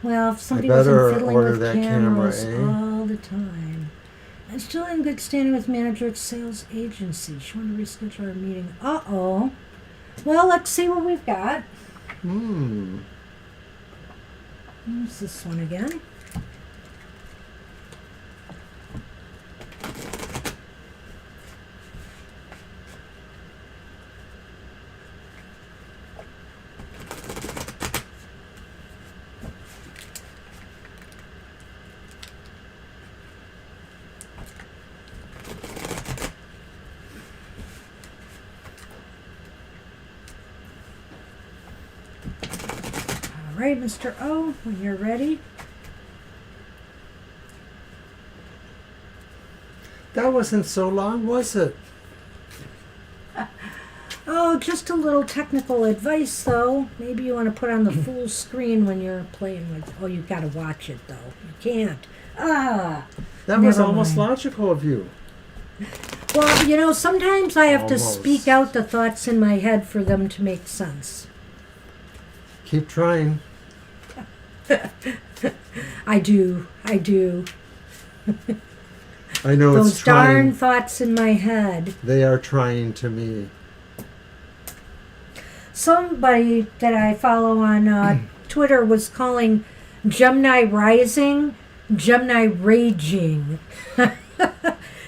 Well, if somebody wasn't fiddling with that cameras camera, all the time. I'm still in good standing with manager at sales agency. She wanted to reschedule our meeting. Uh-oh. Well, let's see what we've got. Who's this one again? All right, Mr. O, when you're ready. That wasn't so long, was it? Oh, just a little technical advice, though. Maybe you want to put on the full screen when you're playing with... Oh, you got to watch it, though. You can't. That was almost logical of you. Well, sometimes I have to speak out the thoughts in my head for them to make sense. Keep trying. I do. I know Those it's trying. darn thoughts in my head. They are trying to me. Somebody that I follow on Twitter was calling Gemini rising Gemini raging.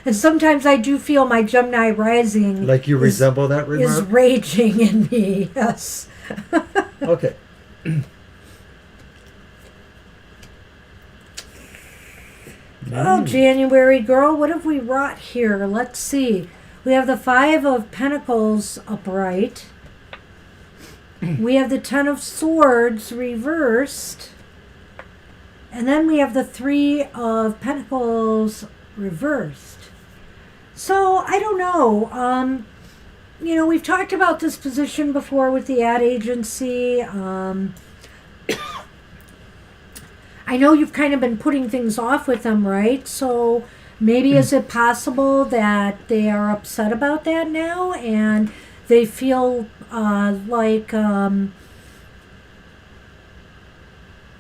And sometimes I do feel my Gemini rising Like you resemble that is remark? raging in me. Yes. Okay. Oh, January girl, what have we wrought here? Let's see. We have the Five of Pentacles upright. We have the Ten of Swords reversed. And then we have the Three of Pentacles reversed. So, I don't know. We've talked about this position before with the ad agency. I know you've kind of been putting things off with them, right? So maybe is it possible that they are upset about that now and they feel like,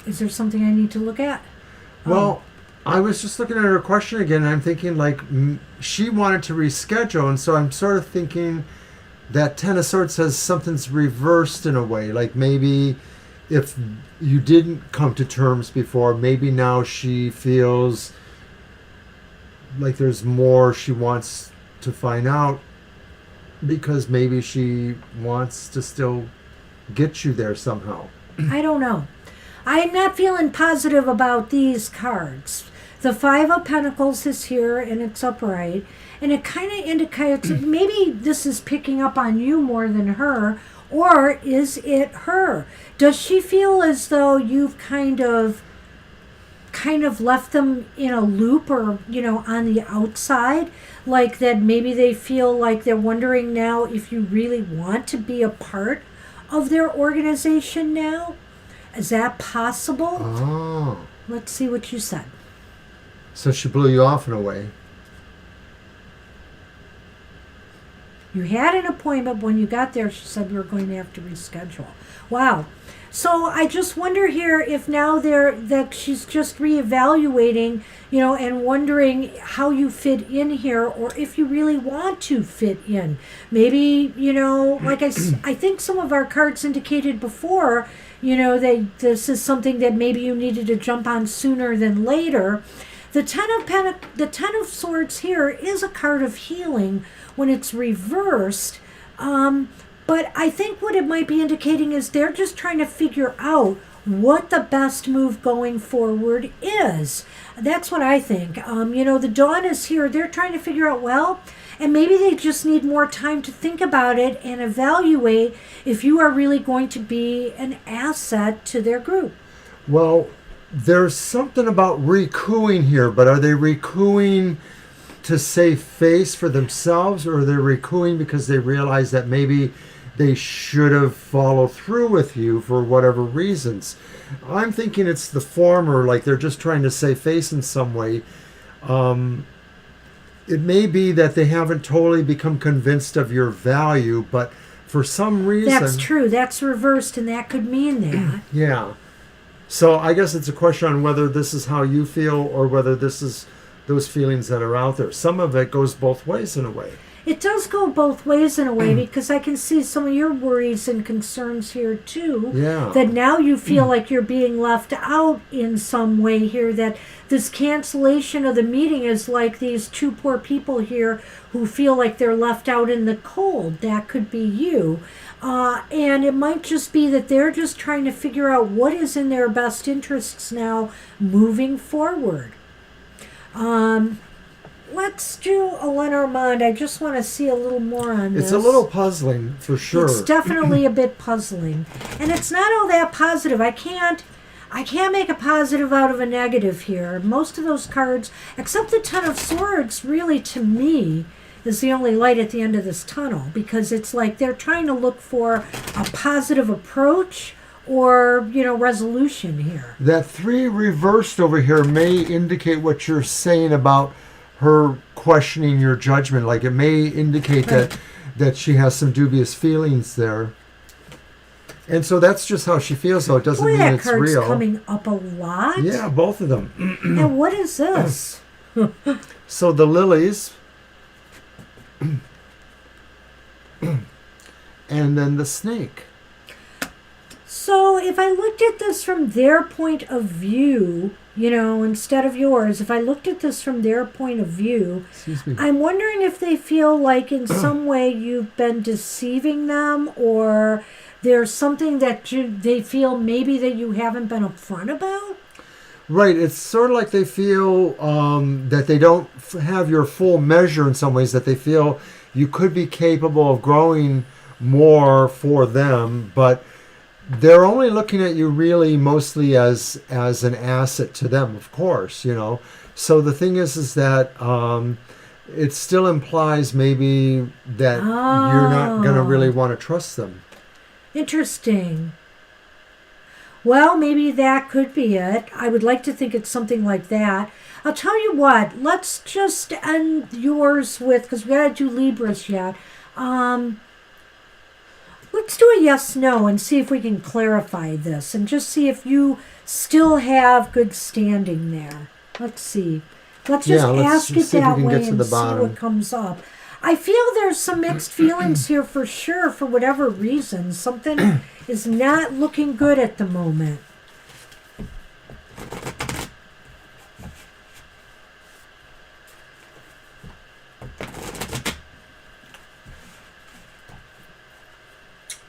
is there something I need to look at? Well, I was just looking at her question again, and I'm thinking like she wanted to reschedule, and so I'm sort of thinking that Ten of Swords says something's reversed in a way. Like maybe if you didn't come to terms before, maybe now she feels like there's more she wants to find out because maybe she wants to still get you there somehow. I don't know. I'm not feeling positive about these cards. The Five of Pentacles is here and it's upright. And it kind of indicates maybe this is picking up on you more than her. Or is it her? Does she feel as though you've kind of left them in a loop or, on the outside? Like that maybe they feel like they're wondering now if you really want to be a part of their organization now? Is that possible? Oh. Let's see what you said. So she blew you off in a way. You had an appointment. When you got there, she said we were going to have to reschedule. Wow. So I just wonder here if now that she's just reevaluating, and wondering how you fit in here or if you really want to fit in. Maybe, like I think some of our cards indicated before, that this is something that maybe you needed to jump on sooner than later. The Ten of Swords here is a card of healing when it's reversed. But I think what it might be indicating is they're just trying to figure out what the best move going forward is. That's what I think. The Dawn is here. They're trying to figure out, and maybe they just need more time to think about it and evaluate if you are really going to be an asset to their group. Well, there's something about recooing here, but are they recooing to save face for themselves, or are they recooing because they realize that maybe they should have followed through with you for whatever reasons? I'm thinking it's the former, like they're just trying to save face in some way. It may be that they haven't totally become convinced of your value, but for some reason... That's true. That's reversed, and that could mean that. Yeah. So I guess it's a question on whether this is how you feel or whether this is those feelings that are out there. Some of it goes both ways in a way. It does go both ways in a way because I can see some of your worries and concerns here too. Yeah. That now you feel like you're being left out in some way here, that this cancellation of the meeting is like these two poor people here who feel like they're left out in the cold. That could be you. And it might just be that they're just trying to figure out what is in their best interests now moving forward. Let's do a Lenormand. I just want to see a little more on this. It's a little puzzling, for sure. It's definitely a bit puzzling. And it's not all that positive. I can't make a positive out of a negative here. Most of those cards, except the Ten of Swords, really, to me, is the only light at the end of this tunnel. Because it's like they're trying to look for a positive approach or, resolution here. That 3 reversed over here may indicate what you're saying about her questioning your judgment. Like it may indicate that she has some dubious feelings there. And so that's just how she feels, though. It doesn't mean it's real. That card's coming up a lot. Yeah, both of them. And what is this? So the lilies. And then the snake. So if I looked at this from their point of view, instead of yours. If I looked at this from their point of view, Excuse me. I'm wondering if they feel like in some way you've been deceiving them, or there's something that they feel maybe that you haven't been upfront about. Right. It's sort of like they feel that they don't have your full measure in some ways, that they feel you could be capable of growing more for them, but they're only looking at you really mostly as an asset to them, of course, So the thing is that it still implies maybe that you're not going to really want to trust them. Interesting. Well, maybe that could be it. I would like to think it's something like that. I'll tell you what, let's just end yours with, because we got to do Libras yet. Let's do a yes-no and see if we can clarify this and just see if you still have good standing there. Let's see. Let's just ask it that way and see what comes up. I feel there's some mixed feelings here for sure, for whatever reason. Something is not looking good at the moment.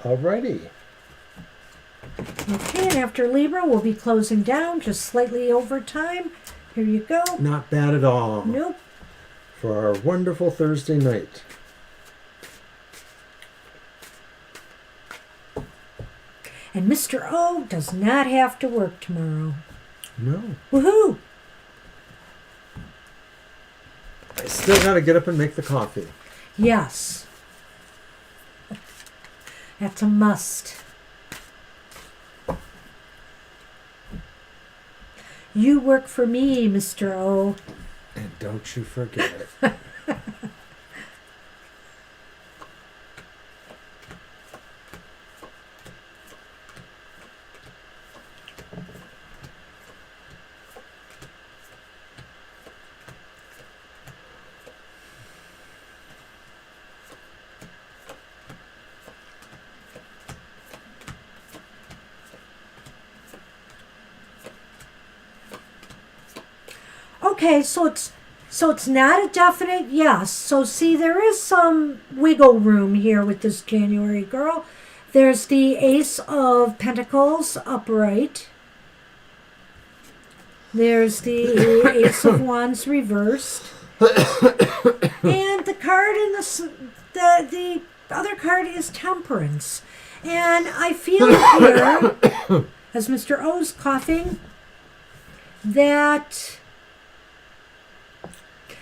Alrighty. Okay, and after Libra, we'll be closing down just slightly over time. Here you go. Not bad at all. Nope. For our wonderful Thursday night. And Mr. O does not have to work tomorrow. No. Woohoo! I still got to get up and make the coffee. Yes. That's a must. You work for me, Mr. O. And don't you forget it. Okay, so it's not a definite yes. So see, there is some wiggle room here with this January girl. There's the Ace of Pentacles upright. There's the Ace of Wands reversed. And the card in the other card is Temperance. And I feel here, as Mr. O's coughing, that...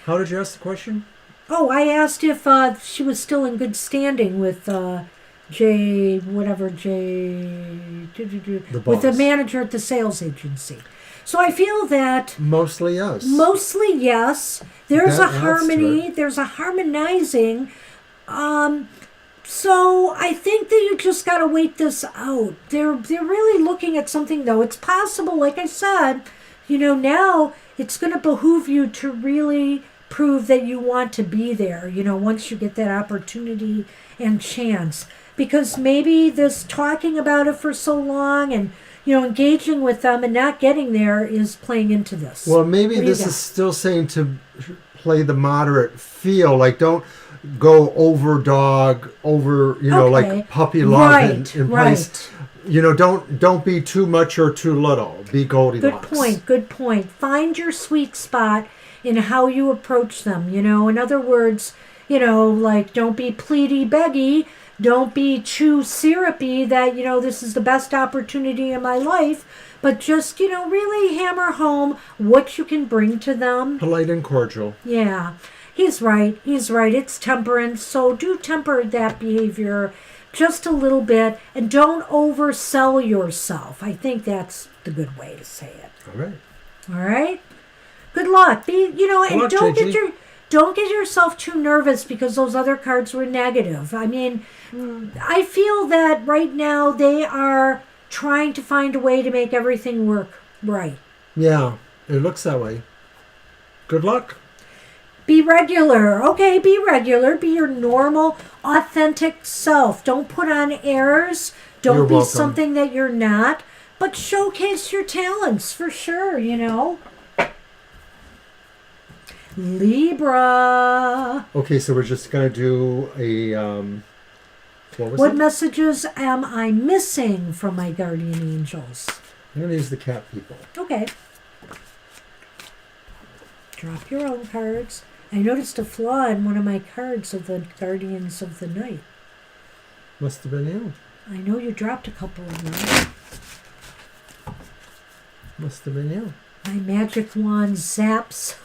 How did you ask the question? Oh, I asked if she was still in good standing with J, with the manager at the sales agency. So I feel that mostly yes. Mostly yes. There's That a harmony. adds to it. There's a harmonizing. So I think that you just got to wait this out. They're really looking at something, though. It's possible, like I said, now it's going to behoove you to really prove that you want to be there, once you get that opportunity and chance. Because maybe this talking about it for so long and, engaging with them and not getting there is playing into this. Well, maybe this is still saying to play the moderate feel. Like, don't go over dog, like puppy love in place. Don't be too much or too little. Be Goldilocks. Good point. Find your sweet spot in how you approach them. In other words, like, don't be pleady beggy. Don't be too syrupy that, this is the best opportunity in my life. But just, really hammer home what you can bring to them. Polite and cordial. Yeah. He's right. It's temperance. So do temper that behavior just a little bit, and don't oversell yourself. I think that's the good way to say it. All right. Good luck. And don't get yourself too nervous because those other cards were negative. I mean, I feel that right now they are trying to find a way to make everything work right. Yeah, it looks that way. Good luck. Be regular. Okay, be regular. Be your normal, authentic self. Don't put on airs. Don't be something that you're not. but showcase your talents for sure, you know. Libra. Okay, so we're just going to do a, what was What it? messages am I missing from my guardian angels? I'm going to use the cat people. Okay. Drop your own cards. I noticed a flaw in one of my cards of the Guardians of the Night. Must have been you. I know you dropped a couple of them. Must have been you. My magic wand zaps.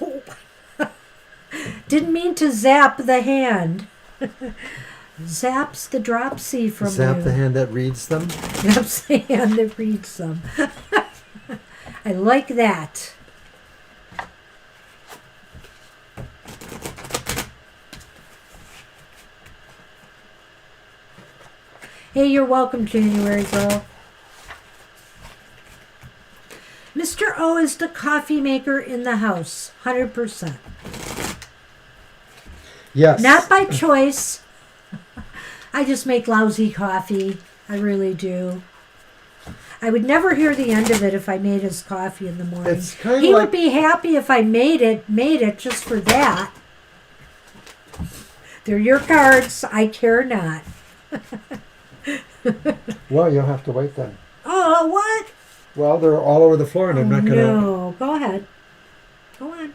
Didn't mean to zap the hand. Zaps the dropsy from Zap you. the hand that reads them. Zaps the hand that reads them. I like that. Hey, you're welcome, January girl. Mr. O is the coffee maker in the house, 100%. Yes. Not by choice. I just make lousy coffee. I really do. I would never hear the end of it if I made his coffee in the morning. It's kind of He like, would be happy if I made it just for that. They're your cards. I care not. well, you'll have to wait then. Oh, what? Well, they're all over the floor, and I'm not going to... No, go ahead. Go on.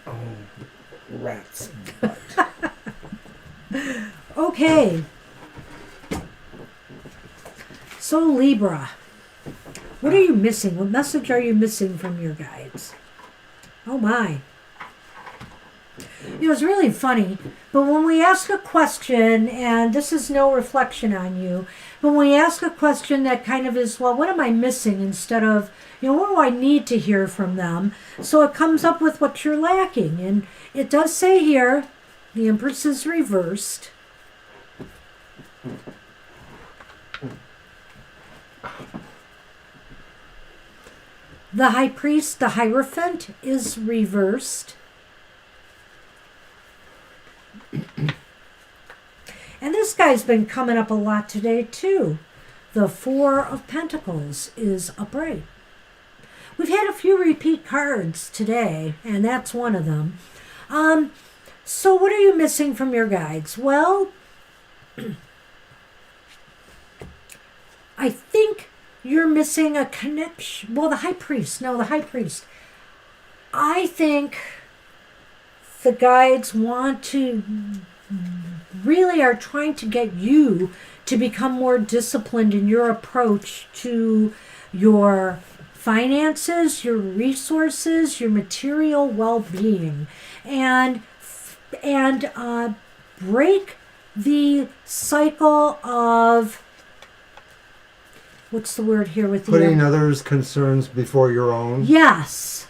Oh, rats. Okay. So, Libra. What are you missing? What message are you missing from your guides? Oh, my. You know, it's really funny, but when we ask a question, and this is no reflection on you, but when we ask a question that kind of is, well, what am I missing instead of, you know, what do I need to hear from them? So it comes up with what you're lacking. And it does say here, the Empress is reversed. The High Priest, the Hierophant, is reversed. And this guy's been coming up a lot today, too. The Four of Pentacles is upright. We've had a few repeat cards today, and that's one of them. So what are you missing from your guides? Well, I think you're missing a connection. Well, the High Priest. No, the High Priest. I think the guides want to really are trying to get you to become more disciplined in your approach to your finances, your resources, your material well-being, and break the cycle of, what's the word here with the Putting others' concerns before your own. Yes.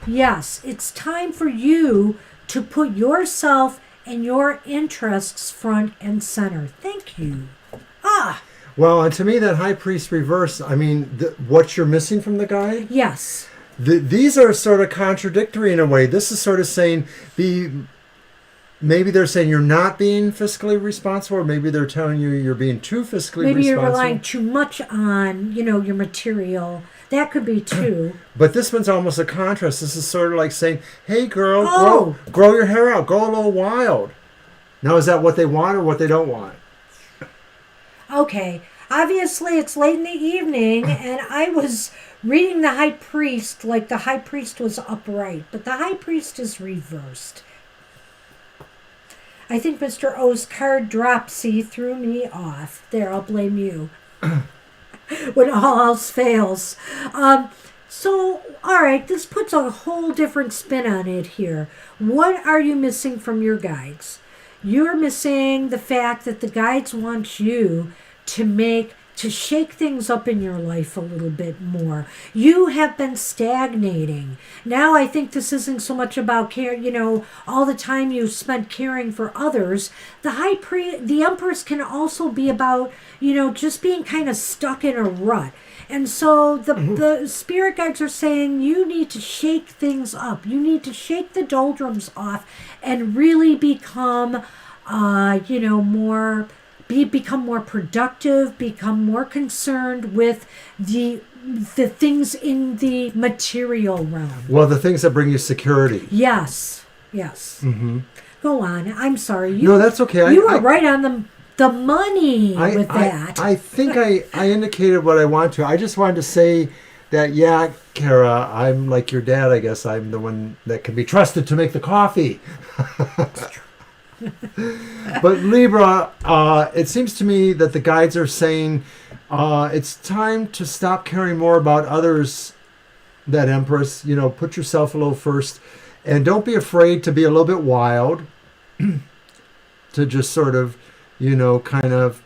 It's time for you to put yourself and your interests front and center. Thank you. Well, and to me, that High Priest reverse, I mean, what you're missing from the guide? Yes. These are sort of contradictory in a way. This is sort of saying, maybe they're saying you're not being fiscally responsible, or maybe they're telling you you're being too fiscally Maybe responsible. you're relying too much on, your material. That could be too. But this one's almost a contrast. This is sort of like saying, hey, girl, grow your hair out. Go a little wild. Now, is that what they want or what they don't want? Okay. Obviously, it's late in the evening, and I was reading the High Priest like the High Priest was upright, but the High Priest is reversed. I think Mr. O's card dropsy threw me off. There, I'll blame you. When all else fails. So, all right, this puts a whole different spin on it here. What are you missing from your guides? You're missing the fact that the guides want you to shake things up in your life a little bit more. You have been stagnating. Now I think this isn't so much about care, all the time you spent caring for others. The Empress can also be about, just being kind of stuck in a rut. And so the spirit guides are saying you need to shake things up. You need to shake the doldrums off and really become, more become more productive, become more concerned with the things in the material realm. Well, the things that bring you security. Yes. Mm-hmm. Go on. I'm sorry. No, that's okay. You were right on the money with that. I think I indicated what I want to. I just wanted to say that, yeah, Kara, I'm like your dad, I guess. I'm the one that can be trusted to make the coffee. But Libra, it seems to me that the guides are saying it's time to stop caring more about others, that Empress. You know, put yourself a little first. And don't be afraid to be a little bit wild, to just sort of, you know, kind of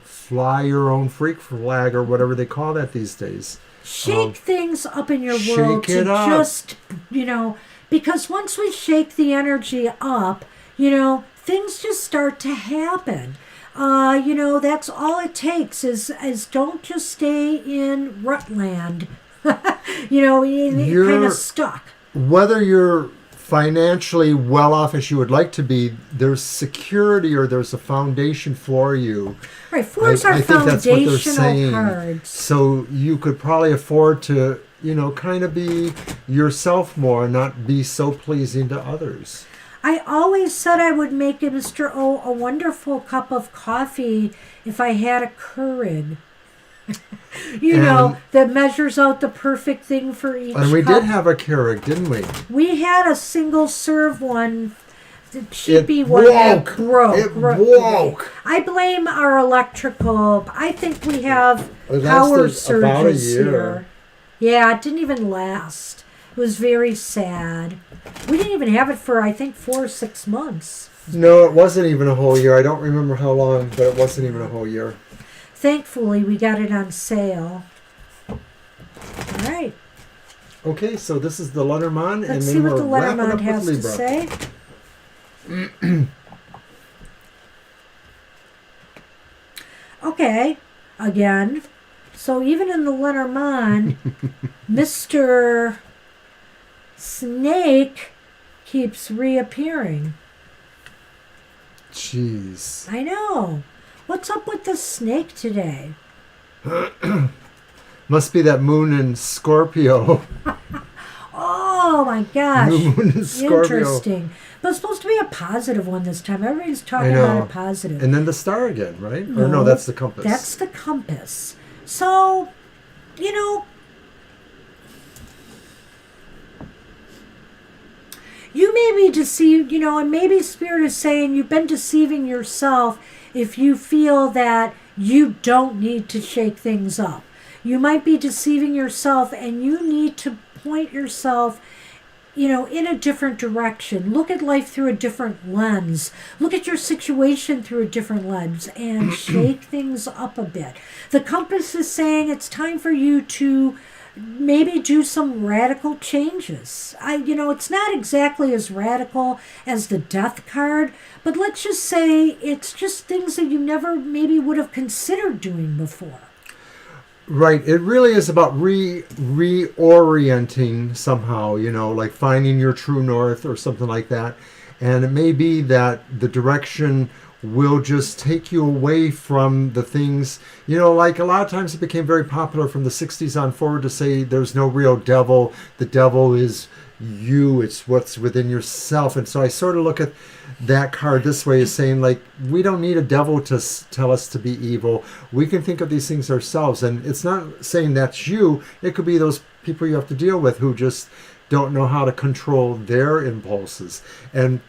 fly your own freak flag or whatever they call that these days. Shake things up in your world to just, you know, because once we shake the energy up, you know, things just start to happen. You know, that's all it takes is don't just stay in rutland, you know, kind of stuck. Whether you're financially well off as you would like to be, there's security or there's a foundation for you. Right, fours are foundational cards. So you could probably afford to, you know, kind of be yourself more and not be so pleasing to others. I always said I would make Mr. O a wonderful cup of coffee if I had a Keurig. You know, that measures out the perfect thing for each And we cup. did have a Keurig, didn't we? We had a single serve one, the cheapy one that broke. It broke. I blame our electrical. I think we have power surges here. Yeah, it didn't even last. It was very sad. We didn't even have it for, I think, 4 or 6 months. No, it wasn't even a whole year. I don't remember how long, but it wasn't even a whole year. Thankfully, we got it on sale. All right. Okay, so this is the Lenormand. Let's see what the Lenormand has to say. Okay, again. So even in the Lenormand, Mr. Snake keeps reappearing. Jeez. I know. What's up with the snake today? Must be that moon in Scorpio. Oh my gosh. Moon in Scorpio. Interesting. But it's supposed to be a positive one this time. Everybody's talking about a positive. And then the star again, right? Or no, that's the compass. That's the compass. So, you know, you may be deceived, you know, and maybe Spirit is saying you've been deceiving yourself if you feel that you don't need to shake things up. You might be deceiving yourself and you need to point yourself, you know, in a different direction. Look at life through a different lens. Look at your situation through a different lens and shake things up a bit. The compass is saying it's time for you to maybe do some radical changes. You know, it's not exactly as radical as the Death card, but let's just say it's just things that you never maybe would have considered doing before. Right. It really is about reorienting somehow, you know, like finding your true north or something like that. And it may be that the direction will just take you away from the things, you know, like a lot of times it became very popular from the 60s on forward to say there's no real devil. The devil is you. It's what's within yourself. And so I sort of look at that card this way as saying, like, we don't need a devil to tell us to be evil. We can think of these things ourselves. And it's not saying that's you. It could be those people you have to deal with who just don't know how to control their impulses. And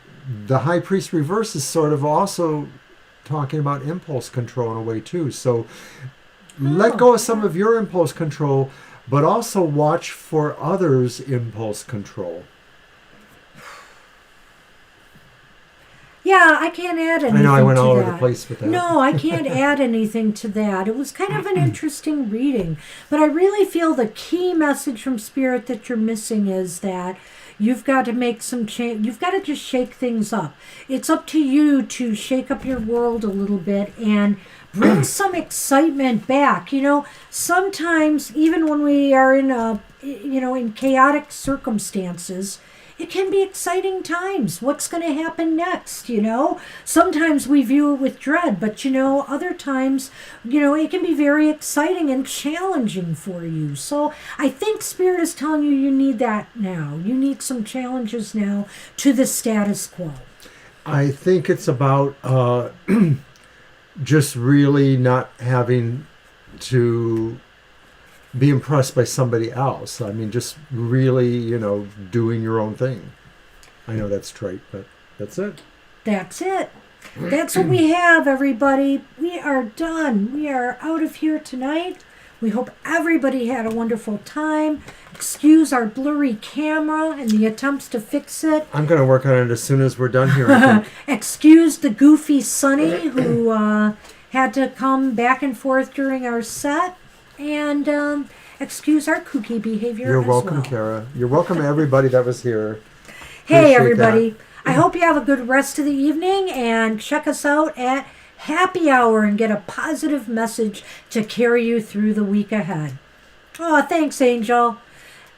the High Priest reverse is sort of also talking about impulse control in a way too. So let go of some of your impulse control, but also watch for others' impulse control. Yeah, I can't add anything to that. I know I went all over the place with that. No, I can't add anything to that. It was kind of an interesting reading. But I really feel the key message from Spirit that you're missing is that you've got to make some change. You've got to just shake things up. It's up to you to shake up your world a little bit and bring some excitement back. You know, sometimes even when we are in in chaotic circumstances, it can be exciting times. What's going to happen next, you know? Sometimes we view it with dread, but, you know, other times, you know, it can be very exciting and challenging for you. So I think Spirit is telling you you need that now. You need some challenges now to the status quo. I think it's about just really not having to be impressed by somebody else. I mean, just really, you know, doing your own thing. I know that's trite, but that's it. That's it. That's what we have, everybody. We are done. We are out of here tonight. We hope everybody had a wonderful time. Excuse our blurry camera and the attempts to fix it. I'm going to work on it as soon as we're done here, I think. Excuse the goofy Sonny who had to come back and forth during our set. And excuse our kooky behavior You're as welcome, well. Kara. You're welcome, everybody that was here. Hey, Appreciate everybody. that. I hope you have a good rest of the evening and check us out at Happy Hour and get a positive message to carry you through the week ahead. Oh, thanks, Angel.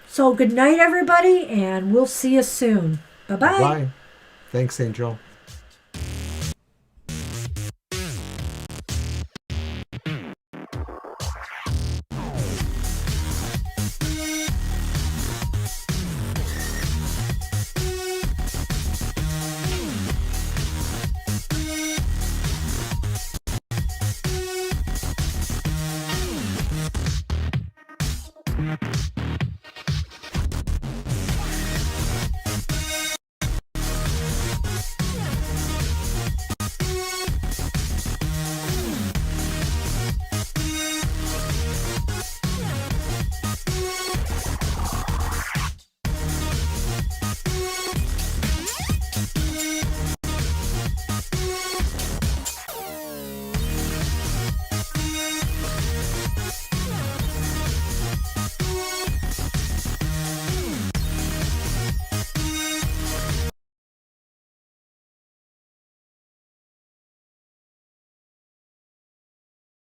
So good night, everybody, and we'll see you soon. Bye-bye. Bye. Thanks, Angel.